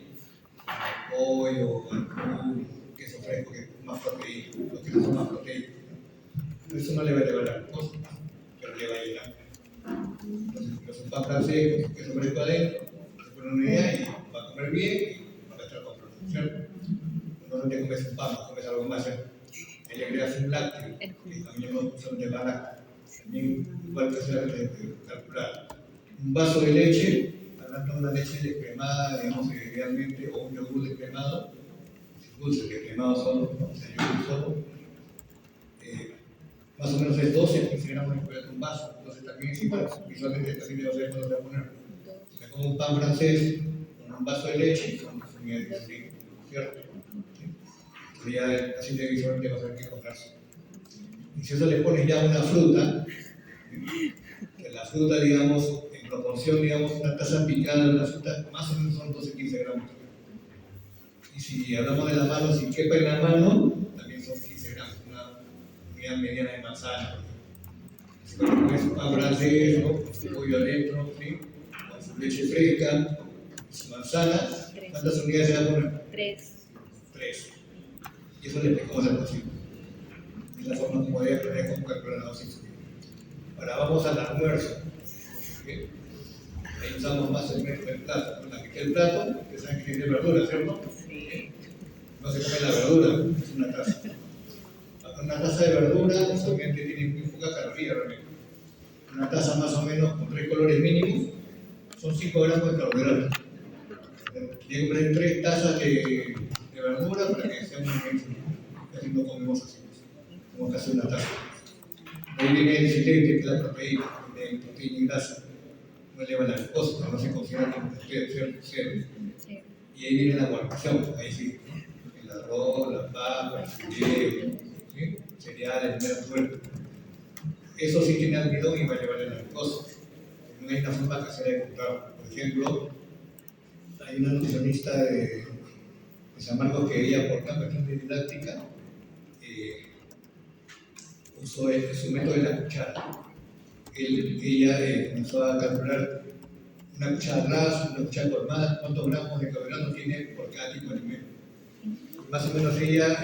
pollo, atún, queso fresco, que es más proteína, los quesos son más proteínas. Eso no le va a llevar la glucosa, pero le va a llenar. Entonces, un pan francés con queso fresco adentro, se pone una unidad y va a comer bien y va a estar controlado, ¿cierto? No te comes un pan, no comes algo más, ¿cierto? Ahí le agregas un lácteo, que también no son de barato. También, igual que hacer calcular. Un vaso de leche, hablando de una leche descremada, digamos, idealmente, o un yogur descremado, dulces descremados solo, o sea, yogur solo, más o menos es 12 15 gramos de carbohidrato un vaso. Entonces también es igual, visualmente también debo saber cuándo voy a poner. Si me como un pan francés con un vaso de leche, son las unidades de insulina, ¿cierto? Entonces ya el paciente visualmente va a saber qué comprarse. Y si eso le pones ya una fruta, que la fruta, digamos, en proporción, digamos, una taza picada de una fruta, más o menos son 12-15 gramos. Y si hablamos de la mano, si quepa en la mano, también son 15 gramos, una unidad mediana de manzana. Si pones un pan francés, ¿no? Con su pollo adentro, ¿sí? Con su leche fresca, su manzana, ¿cuántas unidades se va a poner? 3. 3. Y eso le explicamos al paciente. Es la forma como debe aprender cómo calcular la dosis. Ahora vamos al almuerzo. ¿Okay? Ahí usamos más el método del plato. Con la que queda el plato, que saben que tiene verdura, ¿cierto? Sí. No se come la verdura, es una taza. Una taza de verdura usualmente tiene muy poca caloría realmente. Una taza más o menos con 3 colores mínimos son 5 gramos de carbohidratos. Tiene que poner 3 tazas de verdura para que sea un alimento. Casi no comemos así, como casi una taza. Ahí viene el filete, que es la proteína, de proteína y grasa. No eleva la glucosa, no se considera como cero. Y ahí viene la guarnición, ahí sí, ¿no? El arroz, la papa, el filete, ¿sí? Cereales, el tuerto. Eso sí tiene almidón y va a elevar la glucosa. No hay una forma casera de controlarlo. Por ejemplo, hay una nutricionista de San Marcos que ella, por una cuestión de didáctica, usó su método de la cuchara. Ella comenzó a calcular una cuchara rasa, una cuchara colmada, cuántos gramos de carbohidratos tiene por cada tipo de alimento. Más o menos ella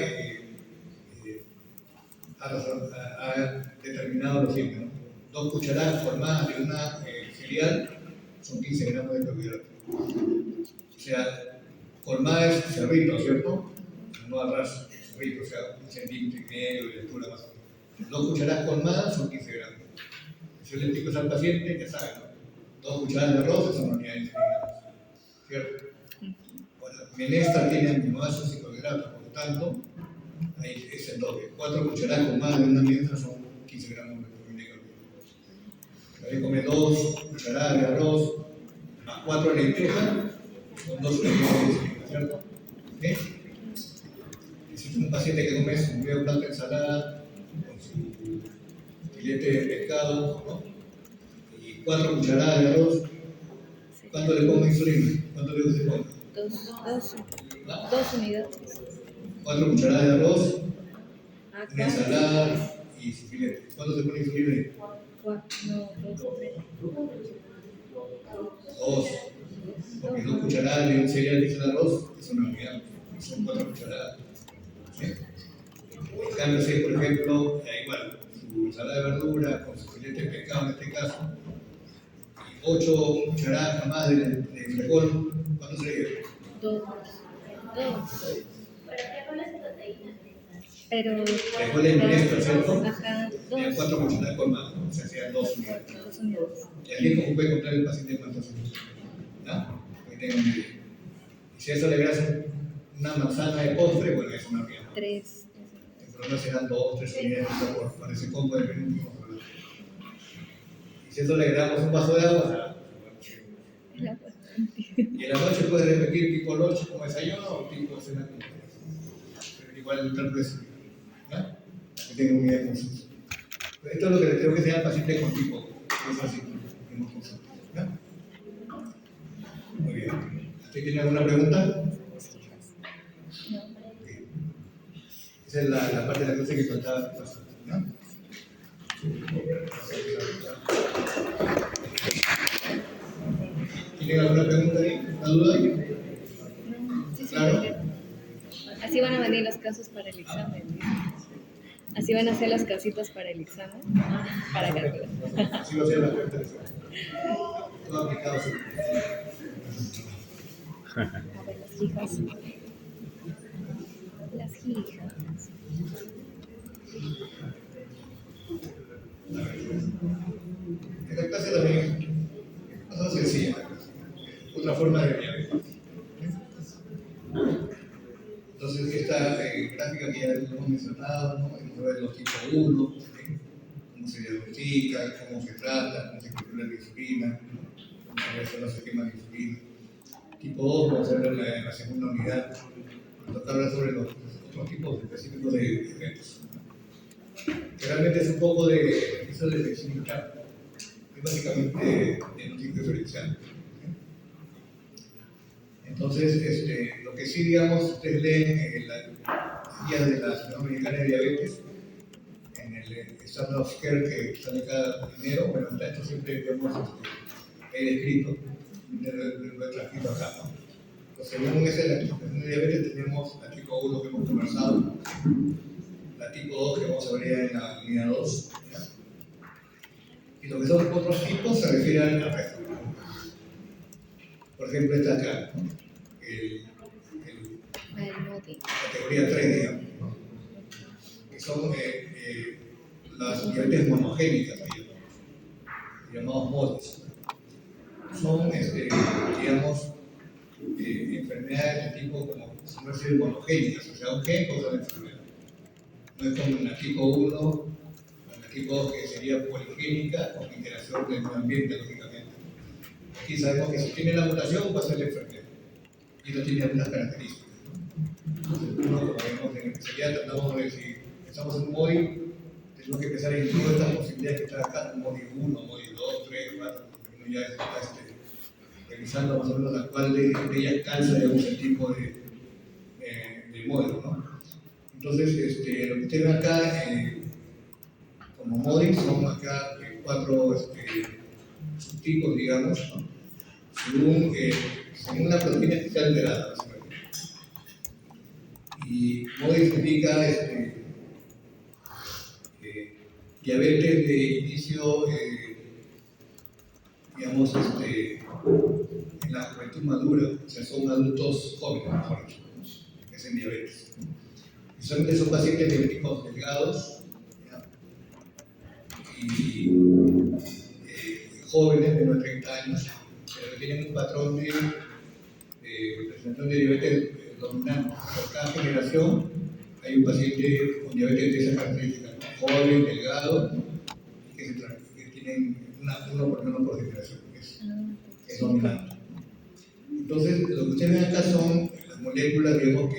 ha determinado lo siguiente, ¿no? 2 cucharadas formadas de una cereal son 15 gramos de carbohidratos. O sea, colmada es cerrito, ¿cierto? No arras, cerrito, o sea, 1,5 cm de altura más o menos. 2 cucharadas colmadas son 15 gramos. Si yo le explico eso al paciente, ya sabe, ¿no? 2 cucharadas de arroz son unidades insulinadas, ¿cierto? Bueno, menestra tiene aminoácidos y carbohidratos, por lo tanto, ahí es el doble. 4 cucharadas colmadas de una menestra son 15 gramos de proteína carbohidratos. Ahí come 2 cucharadas de arroz más 4 lentejas, son 2 gramos de insulina, ¿cierto? ¿Sí? Si es un paciente que come su medio plato de ensalada con su filete de pescado, ¿no? Y 4 cucharadas de arroz, ¿cuánto le pongo insulina? ¿Cuánto le se pone? Dos unidades. 4 cucharadas de arroz, Ah, una ensalada y su filete. ¿Cuánto se pone insulina ahí? Dos. Porque 2 cucharadas de un cereal que es el arroz es una unidad, son 4 cucharadas. ¿Sí? En cambio, si por ejemplo, igual, su ensalada de verdura con su filete de pescado en este caso, y 8 cucharadas más de frijol, ¿cuánto sería? Dos. Pero. Frijol es minestra, ¿cierto? Ajá, Y 4 cucharadas con más, o sea, serían 2 unidades. Y allí es como puede contar el paciente más fácil. ¿Ya? Porque tengo un video. Y si eso le agregas una manzana de postre, bueno, es una unidad. 3. El problema serán 2, 3 unidades de sabor, para ese combo de menú. Y si eso le agregamos un vaso de agua, y en la noche puede repetir tipo lunch como desayuno o tipo cena como pero igual el trato es ¿ya? Que tenga unidad de consulta. Esto es lo que le tengo que enseñar al paciente con tipo, que es así, en consulta. ¿Ya? Muy bien. ¿Usted tiene alguna pregunta? Okay. Esa es la parte de la clase que faltaba. ¿Ya? ¿Tienen alguna pregunta ahí? ¿Una duda ahí? Sí, Claro. así van a venir los casos para el examen. Así van a ser las casitas para el examen. Para calcular. Así va a ser la pregunta. Todo aplicado. A ver, las hijas. Las hijas. Esta clase también es más sencilla. Otra forma de diabetes. Entonces, esta gráfica que ya hemos mencionado, ¿no? Hemos ver los tipos 1, ¿sí? Cómo se diagnostica, cómo se trata, cómo se calcula la insulina, ¿no? Cómo se hacen los esquemas de insulina. Tipo 2, vamos a ver en la segunda unidad, vamos a hablar sobre los otros tipos específicos de eventos. Que realmente es un poco de ejercicio de medicina interna, es básicamente diagnóstico diferencial. Entonces, lo que sí, digamos, ustedes leen en la guía de la Asociación Americana de Diabetes, en el Standard of Care que sale cada enero, bueno, está esto siempre, digamos, he descrito, lo he transcrito acá, ¿no? Entonces, según esa la clasificación de diabetes, tenemos la tipo 1 que hemos conversado, la tipo 2 que vamos a ver ya en la unidad 2, ¿ya? Y lo que son otros tipos se refieren al resto. Por ejemplo, esta acá, ¿no? Categoría 3, digamos, ¿no? Que son las diabetes monogénicas, llamados MODIs. Son, digamos, enfermedades de tipo, como se puede decir, monogénicas, o sea, un gen causa la enfermedad. No es como la tipo 1, o la tipo 2, que sería poligénica, con interacción del medio ambiente, lógicamente. Aquí sabemos que si tiene la mutación va a ser la enfermedad, y no tiene algunas características. Entonces, uno, como vemos en especialidad, tratamos de ver si estamos en un MODI, tenemos que pensar en todas estas posibilidades que están acá, un MODI 1, MODI 2, 3, 4, uno ya está revisando más o menos la cual de ellas calza, digamos, el tipo de modelo, ¿no? Entonces, lo que ustedes ven acá, como MODI, son acá 4 subtipos, digamos, ¿no? Según una proteína que está alterada, básicamente. Y MODI significa diabetes de inicio, digamos, en en la juventud madura, o sea, son adultos jóvenes, mejor dicho, ¿no? Que hacen diabetes. Usualmente son pacientes diabéticos delgados, ¿ya? Y jóvenes, menos de 30 años, pero que tienen un patrón de presentación de diabetes dominante. Por cada generación hay un paciente con diabetes de esa característica, ¿no? Joven, delgado, que tienen uno por menos por generación, que es dominante. Entonces, lo que ustedes ven acá son las moléculas, digamos,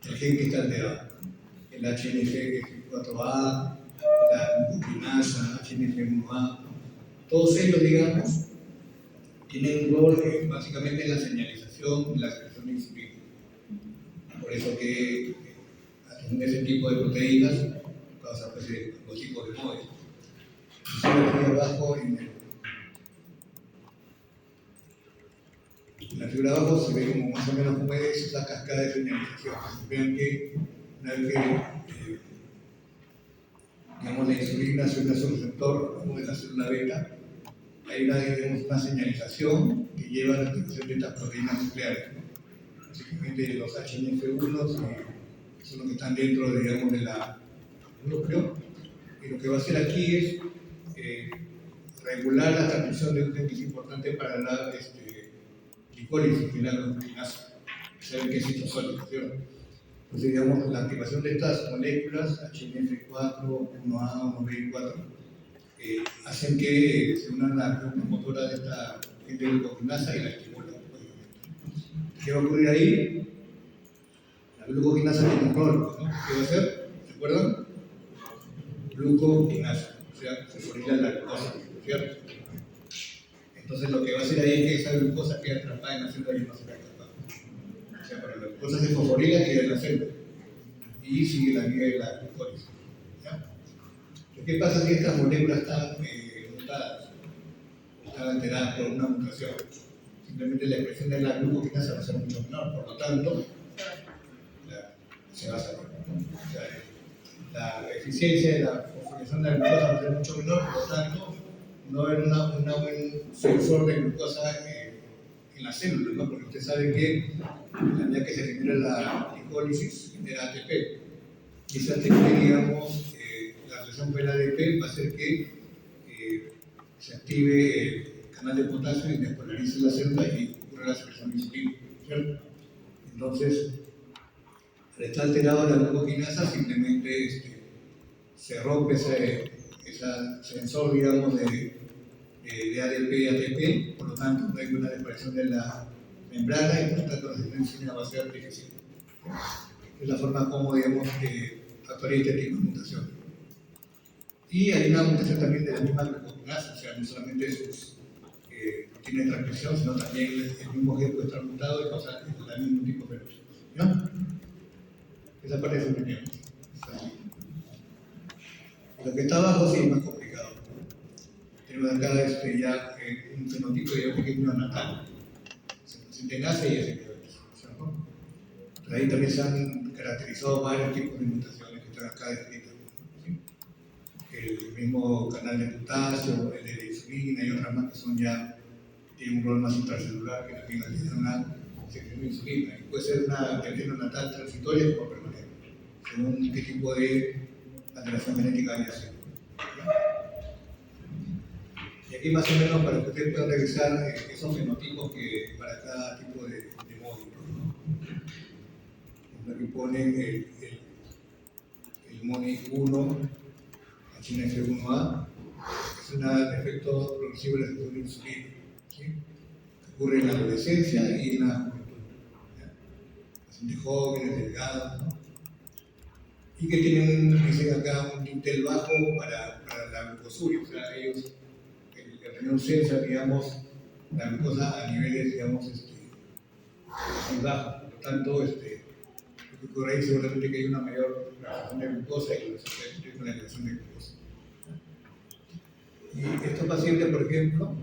el gen que está alterado. El HNF4A, la glucokinasa, HNF1A, todos ellos, digamos, tienen un rol básicamente en la señalización y la secreción de insulina. Por eso que a ese tipo de proteínas causa pues, los tipos de móviles. Aquí abajo, en la figura de abajo se ve como más o menos cómo es esa cascada de señalización. Vean que una vez que digamos, la insulina es un receptor como de la célula beta, hay una señalización que lleva a la activación de estas proteínas nucleares. Básicamente los HNF1 son los que están dentro, digamos, del núcleo. Y lo que va a hacer aquí es regular la transmisión de un gen que es importante para la glicólisis, que es la glucokinasa. Saben que es citosólico, ¿cierto? Entonces, digamos, la activación de estas moléculas, HNF4, 1A, 1B y 4, hacen que se unan a la motora de esta glucokinasa y la estimulan. ¿Qué va a ocurrir ahí? La glucokinasa tiene un rol, ¿no? ¿Qué va a hacer? ¿Se acuerdan? Glucokinasa, o sea, fosforila la glucosa, ¿cierto? Entonces lo que va a hacer ahí es que esa glucosa queda atrapada en la célula y no se va a escapar. O sea, para la glucosa se fosforila queda en la célula y sigue la vía de la glucólisis. ¿Qué pasa si estas moléculas están mutadas o están alteradas por una mutación? Simplemente la expresión de la glucokinasa va a ser mucho menor, por lo tanto, se va a salir. O sea, la eficiencia de la fosforilación de la glucosa va a ser mucho menor, por lo tanto, no va a haber un buen sensor de glucosa en la célula, ¿no? Porque usted sabe que a medida que se genera la glicólisis, genera ATP. Y ese ATP, digamos, la relación con el ADP va a hacer que se active el canal de potasio y despolarice la célula y ocurra la secreción de insulina, ¿cierto? Entonces, al estar alterado la glucokinasa, simplemente se rompe ese sensor, digamos, de ADP y ATP, por lo tanto, no hay una desaparición de la membrana y por lo tanto la secreción de insulina va a ser deficiente. Es la forma como, digamos, actualiza este tipo de mutación. Y hay una mutación también de la misma glucokinasa, o sea, no solamente sus proteínas de transcripción, sino también el mismo gen puede estar mutado y causar el mismo tipo de fenómeno. ¿No? Esa parte es opinión. Lo que está abajo sí es más complicado. Tenemos acá ya un fenotipo de diabetes neonatal. Se nace y ya se diabetes. Pero ahí también se han caracterizado varios tipos de mutaciones que están acá descritas. ¿Sí? El mismo canal de potasio, el de la insulina y otras más que son ya, tienen un rol más intracelular que también alteran una secreción de insulina. Y puede ser una diabetes neonatal transitoria o permanente, según qué tipo de alteración genética haya sido. Y aquí más o menos para que ustedes puedan revisar esos fenotipos que para cada tipo de módulo, ¿no? Aquí ponen el MONI1, HNF1A, es un efecto progresivo de la secreción de insulina, ¿sí? Que ocurre en la adolescencia y en la juventud, pacientes jóvenes, delgados, ¿no? Y que tienen, dicen acá, un Intel bajo para la glucosuria, o sea, ellos, el riñón sensa, digamos, la glucosa a niveles, digamos, muy bajos, por lo tanto, lo que ocurre ahí seguramente que hay una mayor relación de glucosa y con la elevación de glucosa. Y estos pacientes, por ejemplo,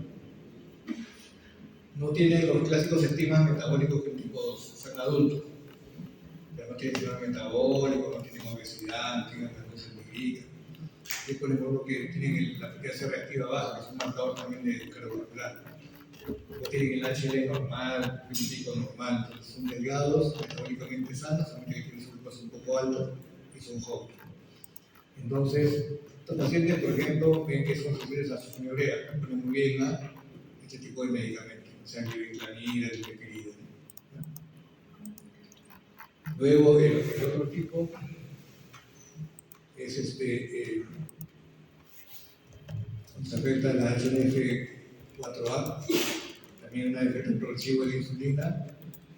no tienen los clásicos estigmas metabólicos que un tipo 2, son adultos. Ya no tienen síndrome metabólico, no tienen obesidad, no tienen glucosa muy rica. Es por ejemplo que tienen la proteasa reactiva baja, que es un marcador también de cardiovascular. Luego tienen el HL normal, crítico normal, entonces son delgados, metabólicamente sanos, solamente que tienen su glucosa un poco alto y son jóvenes. Entonces, estos pacientes, por ejemplo, ven que son sensibles a su urea, ponen muy bien a este tipo de medicamentos, sean glibenclamida, glibenclamida. Luego, el otro tipo es nos afecta la HNF4A, también un efecto progresivo de la insulina,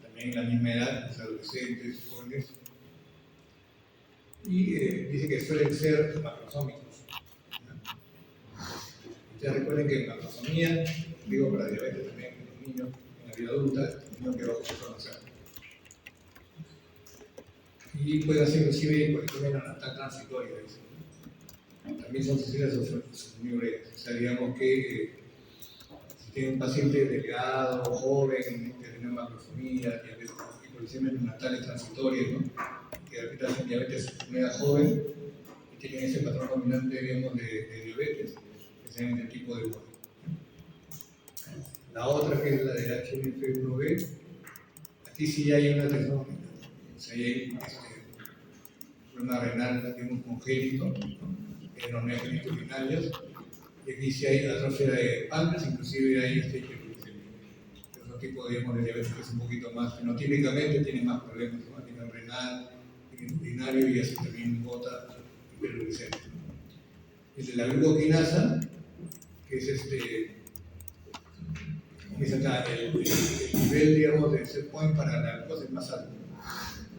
también en la misma edad, los adolescentes, jóvenes, y dice que suelen ser macrosómicos. Ustedes recuerden que macrosomía, digo para diabetes también en los niños, en la vida adulta, el niño que va a conocer. Y puede ser inclusive hipoglicemia neonatal transitoria, dice. También son sensibles a sus ureas. O sea, digamos que si tiene un paciente delgado, joven, que tiene macrosomía, diabetes, hipoglicemia neonatal transitoria, ¿no? Que de repente hacen diabetes en una edad joven y tienen ese patrón dominante, digamos, de diabetes, que sea en el tipo de boda. La otra, que es la de HNF1B, aquí sí hay una tesómica, o sea, hay problema renal, digamos, congénito, neuronías genitourinarias, y aquí sí hay atrofia de páncreas, inclusive hay hiperglucemia. Es otro tipo, digamos, de diabetes que es un poquito más, fenotípicamente tiene más problemas, ¿no? A nivel renal, urinario y así también bota hiperglucemia. Y de la glucoquinasa, que es es acá, el nivel, digamos, de set point para la glucosa es más alto.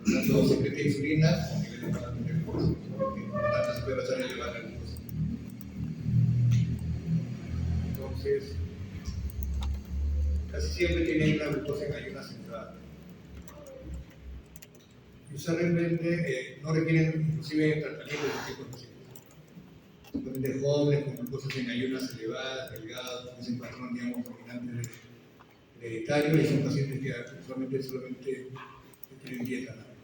Por lo tanto, secreta insulina con niveles más altos de glucosa. Por lo tanto, se puede pasar a elevar la glucosa. Entonces, casi siempre tienen una glucosa en ayunas central. Y usualmente no requieren inclusive tratamiento de este tipo de pacientes. Simplemente jóvenes con glucosas en ayunas elevadas, delgados, con ese patrón, digamos, dominante hereditario, y son pacientes que solamente tienen dieta nada más.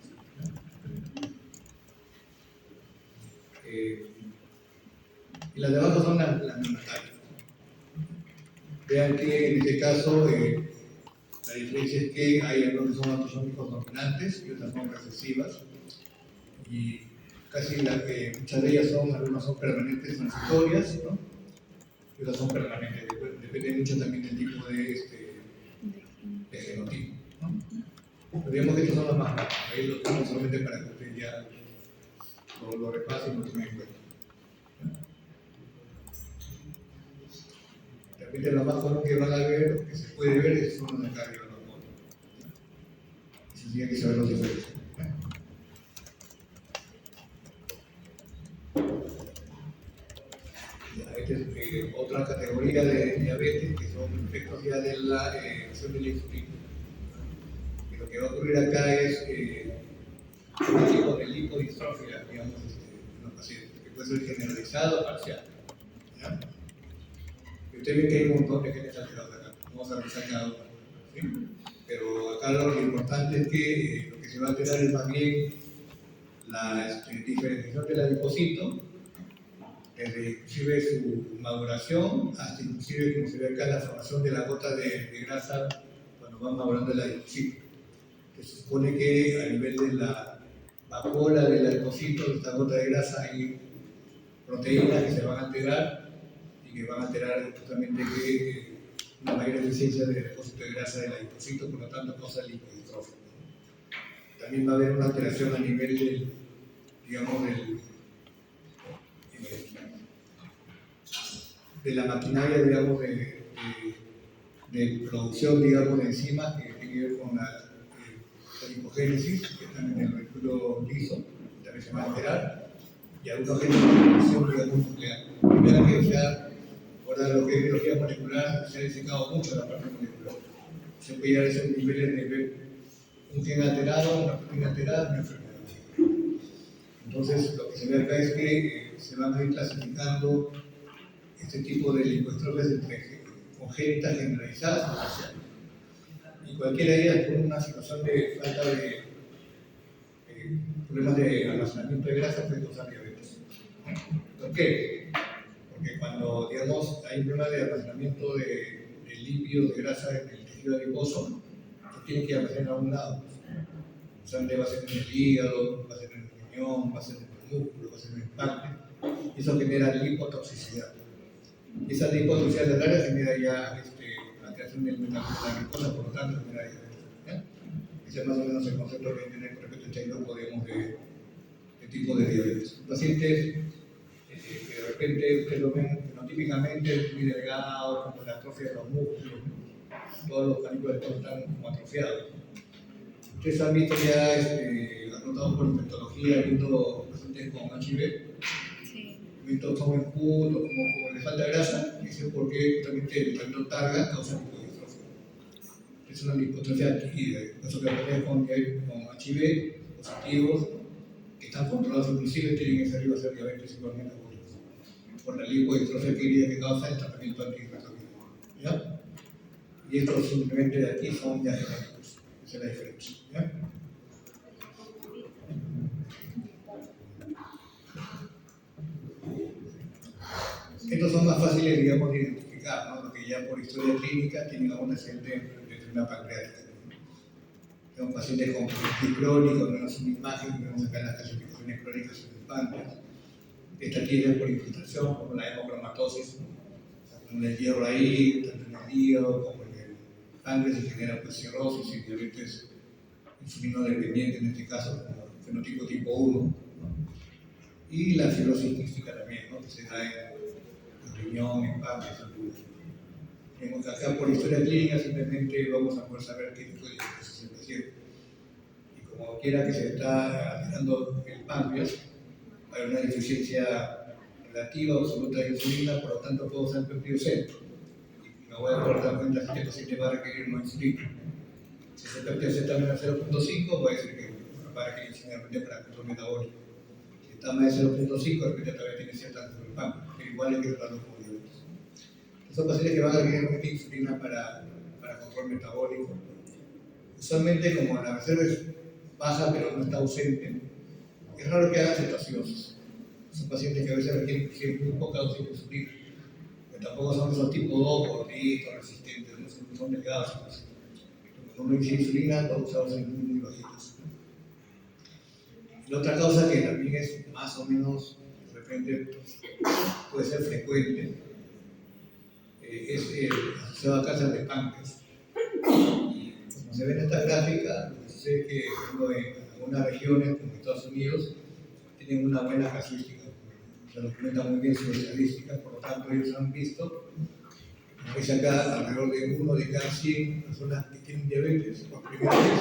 Y las de abajo son las neonatales. Vean que en este caso la diferencia es que hay algunos que son autosómicos dominantes y otras son recesivas, y casi muchas de ellas algunas son permanentes transitorias, ¿no? Y otras son permanentes, depende mucho también del tipo de genotipo, ¿no? Pero digamos que estos son los más raros, ahí los tengo solamente para que ustedes ya lo repasen y lo tomen en cuenta. De repente lo más común que van a ver, o que se puede ver, son los de acá arriba, los monos. Eso sí hay que saber los diferentes. Esta es otra categoría de diabetes, que son efectos ya de la acción de la insulina. Y lo que va a ocurrir acá es un tipo de lipodistrofia, digamos, en los pacientes, que puede ser generalizado o parcial. ¿Ya? Y usted ve que hay un montón de genes alterados acá. Vamos a revisar cada uno. ¿Sí? Pero acá lo importante es que lo que se va a alterar es más bien la diferenciación del adipocito, desde inclusive su maduración hasta inclusive, como se ve acá, la formación de la gota de grasa cuando va madurando el adipocito. Que se supone que a nivel de la vacuola del adipocito, de esta gota de grasa, hay proteínas que se van a alterar y que van a alterar justamente una mayor eficiencia del depósito de grasa del adipocito, por lo tanto causa lipodistrofia. También va a haber una alteración a nivel del, digamos, de la maquinaria, digamos, de producción, digamos, de enzimas que tiene que ver con la lipogénesis, que están en el retículo liso, también se va a alterar, y algunos genes de producción, digamos, nuclear. Primero que ya, ahora lo que es biología molecular, se ha disecado mucho la parte molecular. Se puede llegar a esos niveles de ver un gen alterado, una proteína alterada, una enfermedad. Entonces, lo que se ve acá es que se van a ir clasificando este tipo de lipodistrofias entre congénitas, generalizadas o parciales. Y cualquiera de ellas, por una situación de falta de problemas de almacenamiento de grasa, puede causar diabetes. ¿Por qué? Porque cuando, digamos, hay un problema de almacenamiento de lípido, de grasa en el tejido adiposo, se tiene que almacenar a un lado. O sea, va a ser en el hígado, va a ser en el riñón, va a ser en el músculo, va a ser en el páncreas. Eso genera lipotoxicidad. Esa lipotoxicidad de larga genera ya la creación del metabolismo de la glucosa, por lo tanto genera diabetes. Ese es más o menos el concepto que tiene con respecto a este grupo, digamos, de tipo de diabetes. Pacientes que de repente ustedes lo ven fenotípicamente muy delgados, con la atrofia de los músculos, todos los canículos están como atrofiados. Ustedes han visto ya, han notado por infectología, viendo pacientes con HIV, visto cómo enjuto, como le falta grasa, y eso es porque justamente el vitamina targa causa lipodistrofia. Es una lipotrofia adquirida, eso que pasa con HIV positivos, que están controlados, inclusive tienen que salir a hacer diabetes igualmente por la lipodistrofia adquirida que causa el tratamiento antirretroviral. ¿Ya? Y estos simplemente de aquí son ya genéticos, esa es la diferencia. ¿Ya? Estos son más fáciles, digamos, de identificar, ¿no? Porque ya por historia clínica tienen a un paciente de enfermedad pancreática. Son pacientes con colitis crónica, tenemos una imagen, vemos acá las calcificaciones crónicas en el páncreas. Esta tiene por infiltración, como la hemocromatosis, como el hierro ahí, tanto en el hígado como en el páncreas, se genera pues, cirrosis y diabetes insulino dependiente, en este caso, como fenotipo tipo 1. ¿No? Y la fibrosis quística también, ¿no? Que se da en riñón, en páncreas, en pulmón. Acá por historia clínica simplemente vamos a poder saber qué tipo de diabetes es el paciente. Y como quiera que se está alterando el páncreas, hay una deficiencia relativa o absoluta de insulina, por lo tanto puedo usar péptido C. Y me voy a poder dar cuenta si este paciente va a requerir una insulina. Si ese péptido C está menos de 0.5, voy a decir que va a requerir insulina para control metabólico. Si está más de 0.5, de repente todavía tiene cierta altura del páncreas, pero igual hay que tratarlo como diabetes. Son pacientes que van a requerir insulina para control metabólico. Usualmente, como la reserva es baja pero no está ausente, es raro que hagan cetoacidosis. Son pacientes que a veces requieren muy poca dosis de insulina, pero tampoco son esos tipo 2, gorditos, resistentes, no son delgados. Cuando uno dice insulina, los usados son muy bajitos. La otra causa que también es más o menos, de repente, puede ser frecuente, es asociado a cáncer de páncreas. Y como se ve en esta gráfica, lo que sucede es que en algunas regiones, como Estados Unidos, tienen una buena casuística. Se documenta muy bien sus estadísticas, por lo tanto, ellos han visto, como dice acá, alrededor de 1 de cada 100 personas que tienen diabetes por primera vez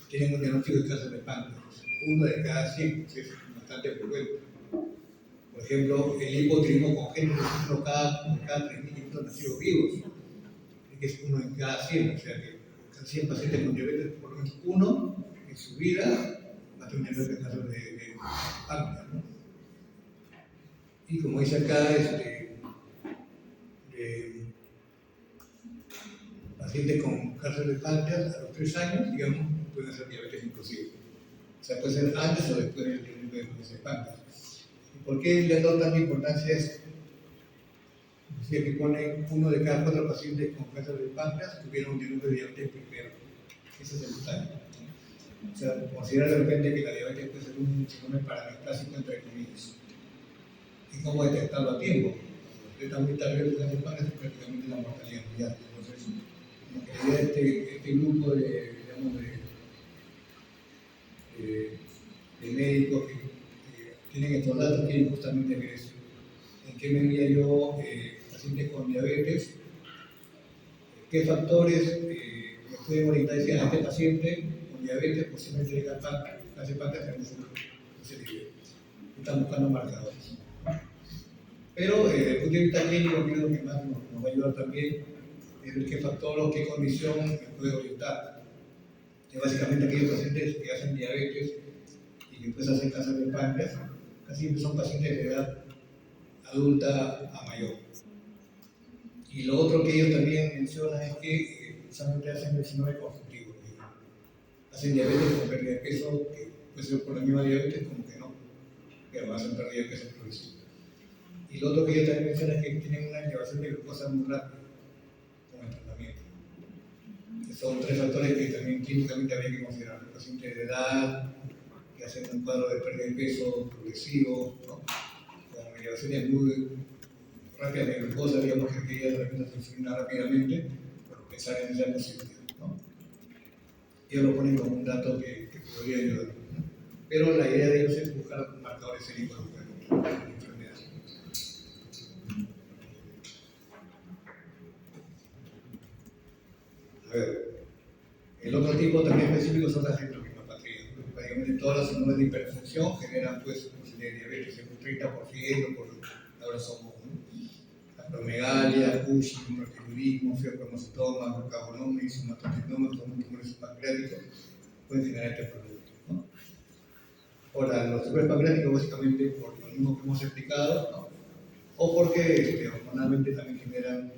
tienen un diagnóstico de cáncer de páncreas. 1 de cada 100, que es bastante frecuente. Por ejemplo, el hipotiroidismo congénito es 1 cada 3.500 nacidos vivos, que es 1 en cada 100, o sea que cada 100 pacientes con diabetes, por lo menos 1 en su vida va a tener cáncer de páncreas, ¿no? Y como dice acá, pacientes con cáncer de páncreas a los 3 años, digamos, pueden hacer diabetes inclusive. O sea, puede ser antes o después del diagnóstico de páncreas. ¿Y por qué le da tanta importancia a esto? Si aquí ponen 1 de cada 4 pacientes con cáncer de páncreas tuvieron un diagnóstico de diabetes primero. Ese es el detalle. O sea, considerar de repente que la diabetes puede ser un síndrome parametásico entre comillas. ¿Y cómo detectarlo a tiempo? Porque está muy tarde el cáncer de páncreas es prácticamente la mortalidad mundial. Entonces, la idea de este grupo digamos, de médicos que tienen estos datos quieren justamente ver eso. ¿En qué medida yo, pacientes con diabetes, qué factores me pueden orientar a decir a este paciente con diabetes posiblemente tenga cáncer de páncreas en ese nivel? Están buscando marcadores. Pero desde el punto de vista clínico, creo que más nos va a ayudar también es ver qué factor o qué condición me puede orientar. Que básicamente aquellos pacientes que hacen diabetes y que después hacen cáncer de páncreas, casi siempre son pacientes de edad adulta a mayor. Y lo otro que ellos también mencionan es que precisamente hacen el síndrome conjuntivo. Hacen diabetes con pérdida de peso, que puede ser por la misma diabetes como que no. que además han perdido peso progresivo. Y lo otro que ella también menciona es que tienen una elevación de glucosa muy rápida con el tratamiento. Son tres factores que también clínicamente habría que considerar. El paciente de edad, que hacen un cuadro de pérdida de peso progresivo, ¿no? Con elevaciones muy rápidas de glucosa, digamos que aquella de repente se insulina rápidamente, pero pensar en esa posibilidad, ¿no? Ellos lo ponen como un dato que podría ayudar, ¿no? Pero la idea de ellos es buscar marcadores séricos de la enfermedad. A ver, el otro tipo también específico son las endocrinopatrías. Prácticamente todas las síndromes de hiperfunción generan pues de diabetes en un 30%, ahora somos, ¿no? Acromegalia, Cushing, hipertiroidismo, fibromuscitoma, glucagonoma, somatocinoma, son tumores pancreáticos, pueden generar este producto, ¿no? Ahora, los tumores pancreáticos básicamente por lo mismo que hemos explicado, ¿no? O porque hormonalmente también generan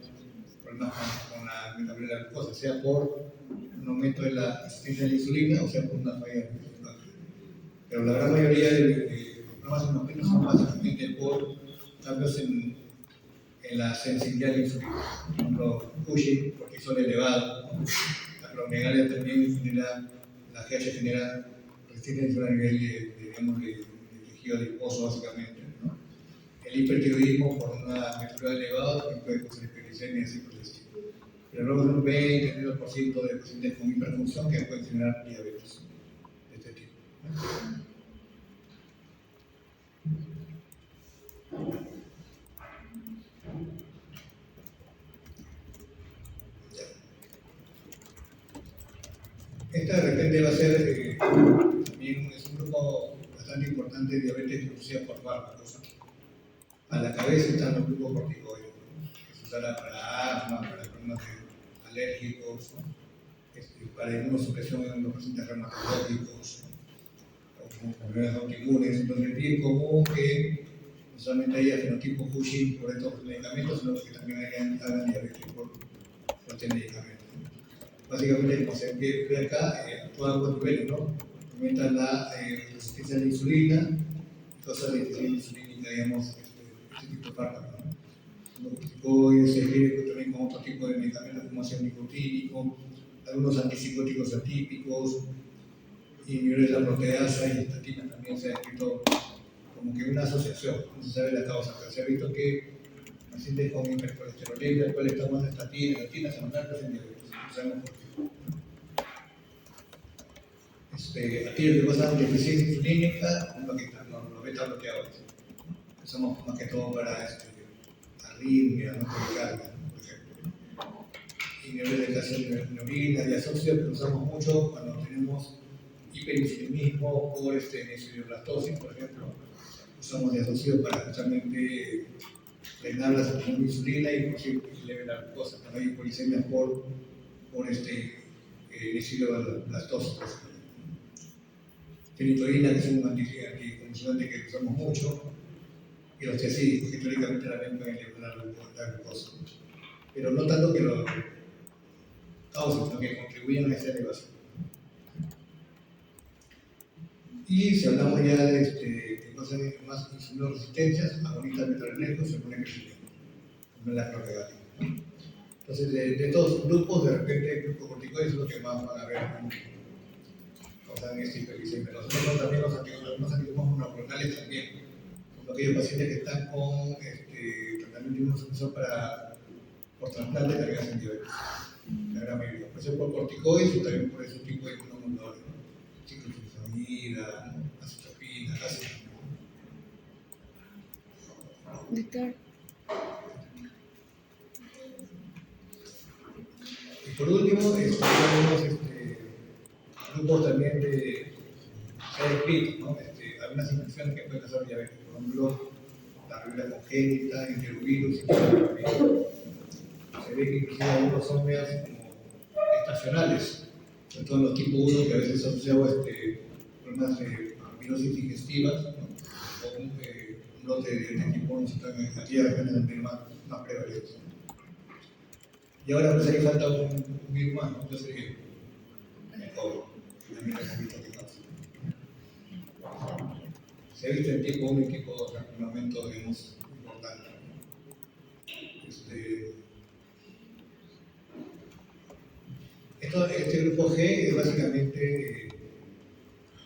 problemas con la metabolismo de la glucosa, sea por un aumento de la resistencia a la insulina o sea por una falla de la. Pero la gran mayoría de los problemas endocrinos son básicamente por cambios en la sensibilidad a la insulina. Por ejemplo, Cushing, cortisol elevado, ¿no? La acromegalia también genera, la GH genera resistencia a nivel de tejido adiposo básicamente, ¿no? El hipertiroidismo por una metabolismo elevado también puede causar hiperglicemia y así por el estilo. Pero luego de un 20-30% de pacientes con hiperfunción que pueden generar diabetes de este tipo, ¿no? Esta de repente va a ser también es un grupo bastante importante de diabetes producida por fármacos. A la cabeza están los grupos corticoides, ¿no? Que se usan para asma, para problemas alérgicos, ¿no? Para inmunosupresión en los pacientes reumatológicos, o con enfermedades autoinmunes. Entonces es bien común que no solamente haya fenotipo Cushing por estos medicamentos, sino que también hagan diabetes por este medicamento. Básicamente, como se ve acá, actúan a dos niveles, ¿no? Aumentan la resistencia a la insulina, causa la deficiencia insulínica, digamos, este tipo de fármacos, ¿no? Los corticoides se escriben también con otro tipo de medicamentos como ácido nicotínico, algunos antipsicóticos atípicos, inhibidores de la proteasa y estatinas también se ha escrito como que una asociación, no se sabe la causa, pero se ha visto que pacientes con hipercolesterolemia, al cual estamos estatinas, son altas en diabetes. Sabemos por qué. Aquellos que pasan deficiencia insulínica, los beta bloqueadores. Usamos más que todo para arritmia, no taquicardia, por ejemplo. Inhibidores de calcineurina, diazoxio, que usamos mucho cuando tenemos hiperinsulinismo por insulinoblastosis, por ejemplo. Usamos diazoxio para justamente frenar la secreción de insulina y por si eleve la glucosa. También hay policemia por insulinoblastosis. Fenitoína, que es un anticonvulsivante que usamos mucho, y los tiazídicos, que teóricamente también pueden elevar la glucosa. Pero no tanto que lo causen, sino que contribuyen a esa elevación. Y si hablamos ya de cosas más insulinoresistencias, agonistas beta-adrenérgicos se pone crecimiento, como la acromegalia. Entonces, de estos grupos, de repente, el grupo corticoide es lo que más van a ver causan esta hiperglicemia. Nosotros también los anticuerpos monoclonales también, son aquellos pacientes que están con tratamiento inmunosupresor por trasplante también hacen diabetes, la gran mayoría. Puede ser por corticoides o también por ese tipo de inmunomoduladores, ¿no? Ciclofosfamida, ¿no? Acetropina, ácido. Doctor. Y por último, tenemos grupos también de escrito, ¿no? Algunas infecciones que pueden causar diabetes, por ejemplo, la rubiola congénita, enterovirus, se ve que inclusive algunos son medios como estacionales, sobre todo los tipo 1 que a veces asociamos problemas de amilosis digestivas, ¿no? O un lote de tipo 1 están en aquellas regiones donde más prevalentes. Y ahora pues ahí falta un virus más, ¿no? Entonces el COVID, también es un virus que causa. se ha visto en tipo 1 y tipo 2 un aumento, digamos, importante. Este grupo G es básicamente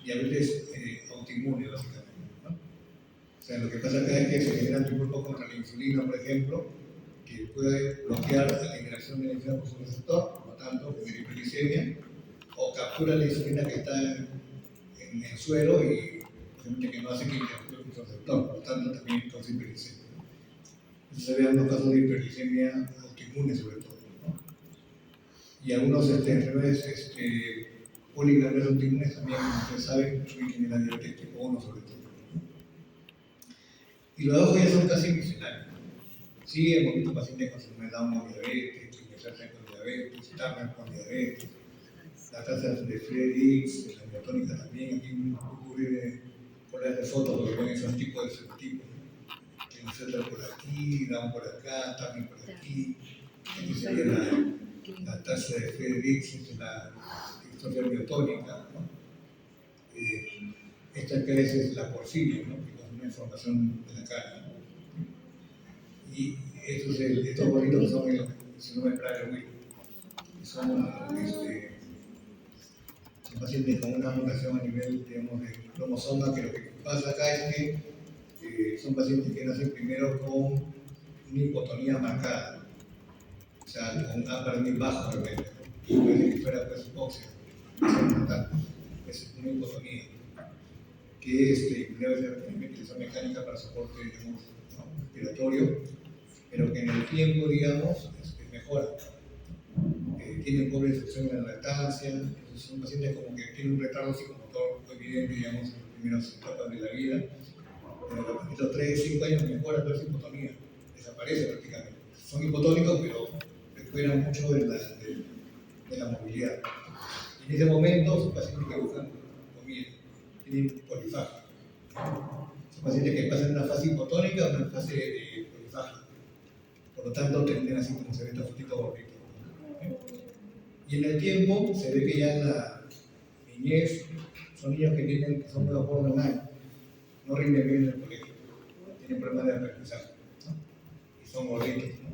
diabetes autoinmune, básicamente, ¿no? O sea, lo que pasa acá es que se generan anticuerpos contra la insulina, por ejemplo, que puede bloquear la interacción de la insulina con su receptor, por lo tanto, genera hiperglicemia, o captura la insulina que está en el suelo y obviamente que no hace que interactúe con su receptor, por lo tanto, también causa hiperglicemia. Eso se ve en los casos de hiperglicemia autoinmune, sobre todo, ¿no? Y algunos enfermedades poligranulomas autoinmunes también, como ustedes saben, pueden generar diabetes tipo 1 sobre todo, ¿no? Y los ojos ya son casi misionarios. Sí, hemos visto pacientes con síndrome de Down con diabetes, Klinefelter con diabetes, Turner con diabetes, las tasas de Friedrich, la miotónica también, aquí ocurre por las de fotos porque ven esos tipos de subtipos. Klinefelter por aquí, Down por acá, Turner por aquí. Aquí sería la tasa de Friedrich, la distrofia miotónica, ¿no? Esta que es la porfiria, ¿no? Que es una información de la cara, ¿no? Y estos bolitos que son el síndrome de Prader-Willi, son pacientes con una mutación a nivel, digamos, de cromosoma, que lo que pasa acá es que son pacientes que nacen primero con una hipotonía marcada, o sea, con un upper limb bajo de repente, y puede que fuera pues óxido, es una hipotonía, que debe ser utilización mecánica para soporte, digamos, ¿no? Respiratorio, pero que en el tiempo, digamos, mejora. Tienen pobre disfunción en la lactancia, entonces son pacientes como que tienen un retardo psicomotor evidente, digamos, en las primeras etapas de la vida. Pero a los 3, 5 años mejora toda esa hipotonía, desaparece prácticamente. Son hipotónicos, pero recuperan mucho de la movilidad. Y en ese momento son pacientes que buscan comida, tienen polifagia. Son pacientes que pasan de una fase hipotónica a una fase de polifagia. Por lo tanto, terminan así como se ve esta fotito gordito. Y en el tiempo se ve que ya en la niñez son niños que son muy borderline, no rinden bien en el colegio, tienen problemas de aprendizaje, ¿no? Y son gorditos, ¿no?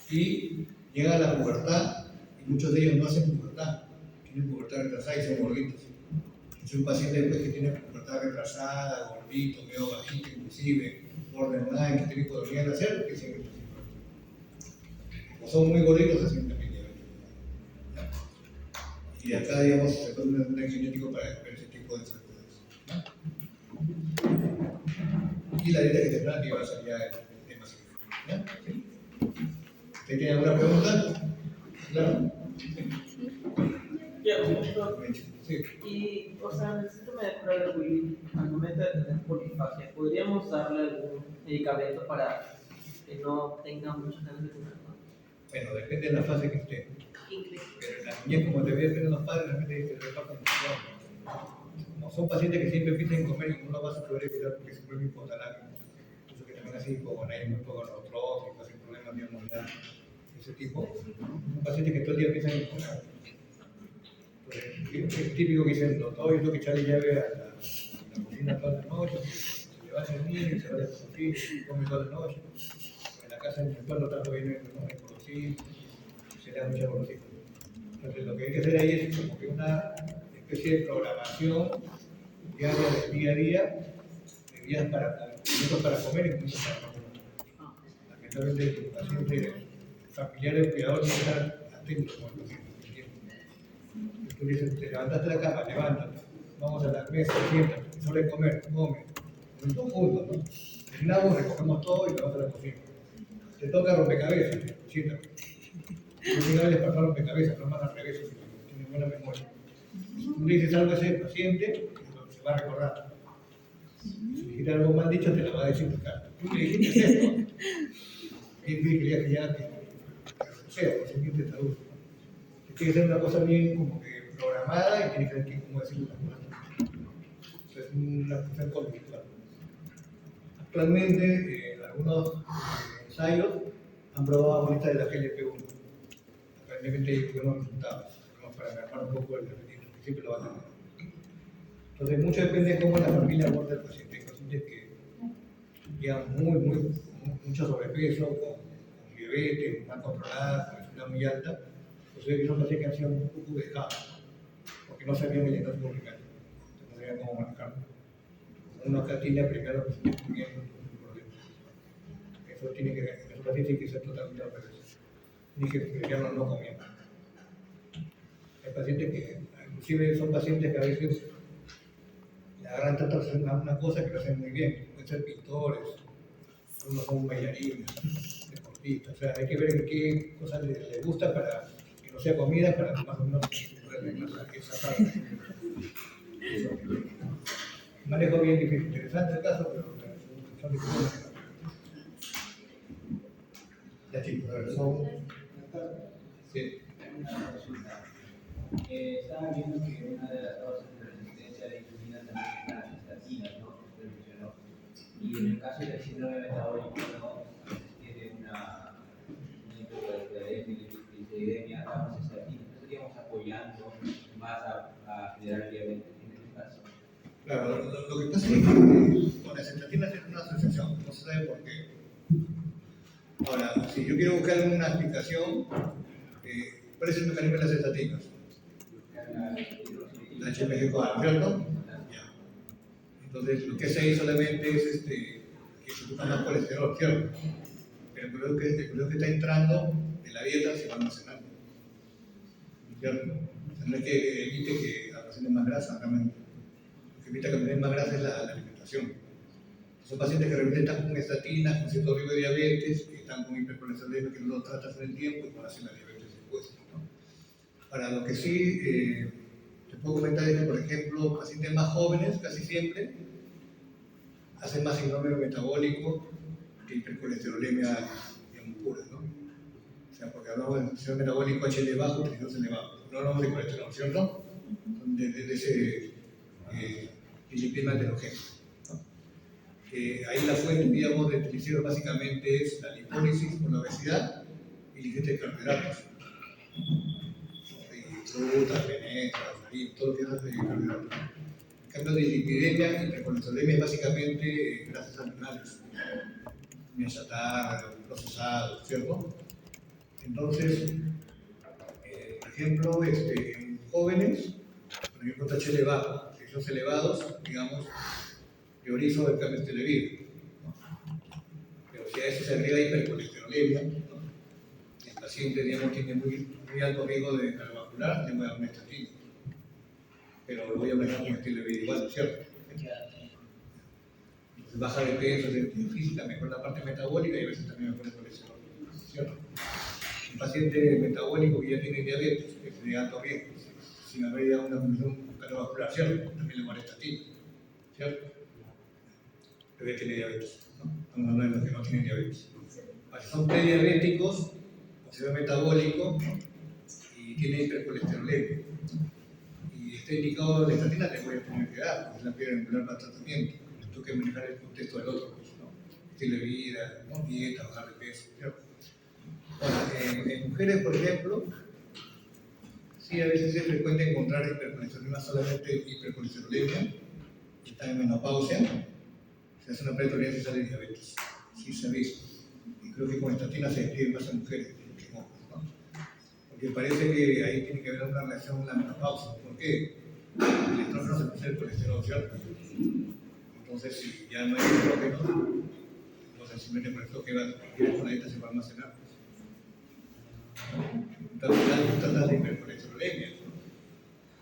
¿Sí? Y llega a la pubertad y muchos de ellos no hacen pubertad, tienen pubertad retrasada y son gorditos. Es un paciente después que tiene pubertad retrasada, gordito, medio bajito, inclusive borderline, que tiene hipotonía de hacer, que siempre como son muy gorditos, se sienten bien diabéticos. Y acá, digamos, se toma un test genético para ver ese tipo de enfermedades, ¿no? Y la dieta vegetariana que va a ser ya el tema científico, ¿sí? ¿Usted tiene alguna pregunta? ¿Claro? Sí. Y, o sea, en el síndrome de Prader-Willi, al momento de tener polifagia, ¿podríamos darle algún medicamento para que no tenga muchas ganas de comer? Bueno, depende de la fase que esté. Pero en la niñez, como te dependen los padres, la gente se reparten. Como son pacientes que siempre empiezan a comer y uno va a poder evitar porque se vuelve hipotalámico. Eso que también así, hipogonadismo, hipogonadotrófico, hacen problemas, digamos, ya, ese tipo. Son pacientes que todo el día empiezan a comer. Es típico que dicen, doctor, yo tengo que echarle llave a la cocina toda la noche, se le va a hacer niño, se va a hacer come toda la noche. En la casa, en el pueblo, tanto viene el golosín, se le da mucha golosina. Entonces, lo que hay que hacer ahí es como que una especie de programación diaria, del día a día, de días minutos para comer y minutos para no comer. Lamentablemente, el paciente familiar del cuidador no está atento con el paciente. Tú dices, te levantaste de la cama, levántate, vamos a la mesa, siéntate, es hora de comer, come, todos juntos, ¿no? Terminamos, recogemos todo y vamos a la cocina. Te toca rompecabezas, siéntate. Yo una vez pasó rompecabezas, no más al revés, tiene buena memoria. Si tú le dices algo a ese paciente, se va a recordar. Si le dijiste algo mal dicho, te lo va a decir tu cara. Tú le dijiste esto, y quería que ya, o sea, el paciente está duro. Tiene que ser una cosa bien como que programada y tiene que saber cómo decirle las cosas. Es una cuestión conductual. Actualmente, algunos ensayos han probado agonistas de la GLP-1. Aparentemente hay buenos resultados, para mejorar un poco el apetito, que siempre lo van a tener. Entonces, mucho depende de cómo la familia aborda al paciente. Hay pacientes que llevan mucho sobrepeso, con diabetes, mal controlada, con insulina muy alta. Entonces, esos pacientes que han sido un poco dejados, porque no sabían el diagnóstico primario, no sabían cómo manejarlo. Uno acá tiene a primero los pacientes comiendo un problema. Eso tiene que ver, esos pacientes tienen que ser totalmente al revés. Ni que prefieren no comiendo. Hay pacientes que, inclusive son pacientes que a veces le agarran tanto una cosa que lo hacen muy bien. Pueden ser pintores, unos son bailarines, deportistas. O sea, hay que ver en qué cosas les gusta para que no sea comida, para más o menos poder esa parte. Eso. Manejo bien difícil, interesante el caso, pero son difíciles. Ya chicos, a ver, son... Sí. Una consulta. Estaba viendo que una de las causas de resistencia a la insulina también es las estatinas, ¿no? Usted mencionó. Y en el caso del síndrome metabólico, ¿no? Tiene una hipercolesterolemia, damos estatinas. ¿No estaríamos apoyando más a generar diabetes en este caso? Claro, lo que pasa es que con las estatinas es una asociación, no se sabe por qué. Ahora, si yo quiero buscar una explicación, ¿cuál es el mecanismo de las estatinas? La HMG4, ¿cierto? Ya. Entonces, lo que se hizo solamente es que se busca más colesterol, ¿cierto? Pero el colesterol que está entrando en la dieta se va almacenando, ¿cierto? O sea, no es que evite que almacenen más grasa, realmente. Lo que evita que almacenen más grasa es la alimentación. Son pacientes que realmente están con estatinas, con cierto riesgo de diabetes, que están con hipercolesterolemia, que no lo tratas en el tiempo y van a hacer la diabetes después, ¿no? Para lo que sí te puedo comentar es que, por ejemplo, pacientes más jóvenes, casi siempre, hacen más síndrome metabólico que hipercolesterolemia, digamos, pura, ¿no? O sea, porque hablamos de síndrome metabólico HDL bajo, triglicéridos elevados. No hablamos de colesterol, ¿cierto? De ese lipema heterogéneo. Ahí la fuente, digamos, de triglicéridos básicamente es la lipólisis por la obesidad y la ingesta de carbohidratos. Frutas, venetas, harina, todo lo que es de carbohidratos. En cambio de lipidemia, hipercolesterolemia es básicamente grasas animales, comida chatarra, procesados, ¿cierto? Entonces, por ejemplo, en jóvenes, por ejemplo, THL bajo, triglicéridos elevados, digamos, priorizo el cambio de vida, ¿no? Pero si a eso se agrega hipercolesterolemia, ¿no? El paciente, digamos, tiene muy alto riesgo de cardiovascular, le voy a dar una estatina, pero lo voy a manejar con estilo de vida igual, ¿cierto? Entonces baja de peso, de actividad física, mejora la parte metabólica y a veces también mejora el colesterol, ¿cierto? Un paciente metabólico que ya tiene diabetes, que es de alto riesgo, sin haber ya una condición cardiovascular, ¿cierto? También le voy a dar estatina, ¿cierto? Debe tener diabetes, ¿no? Estamos hablando de los que no tienen diabetes. Si son prediabéticos, con síndrome metabólico, ¿no? Y tienen hipercolesterolemia, y está indicado la estatina, le voy a tener que dar, porque es la piedra angular para el tratamiento. Tengo que manejar el contexto del otro, ¿no? Estilo de vida, ¿no? Dieta, bajar de peso, ¿cierto? Bueno, en mujeres, por ejemplo, sí, a veces es frecuente encontrar hipercolesterolemia, solamente hipercolesterolemia, que está en menopausia. Se hace una pretolerancia y sale diabetes. Sí se ha visto. Y creo que con estatina se describe más en mujeres que en hombres, ¿no? Porque parece que ahí tiene que haber una relación con la menopausia. ¿Por qué? El estrógeno se produce el colesterol, ¿cierto? Entonces, si ya no hay estrógeno, entonces simplemente por eso que va con la dieta se va a almacenar. Entonces, tú tratas de hipercolesterolemia, ¿no?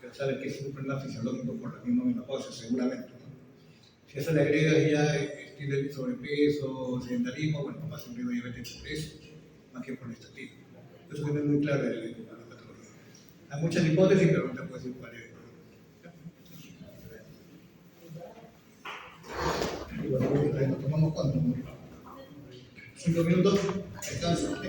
Pero sabes que es un problema fisiológico por la misma menopausia, seguramente, ¿no? Si a eso le agregas ya estilo de sobrepeso, sedentarismo, bueno, pasa un riesgo de diabetes por eso, más que por la estatina. Eso no es muy claro en la patología. Hay muchas hipótesis, pero no te puedo decir cuál es. Y bueno, ¿nos tomamos cuánto? 5 minutos, descanso.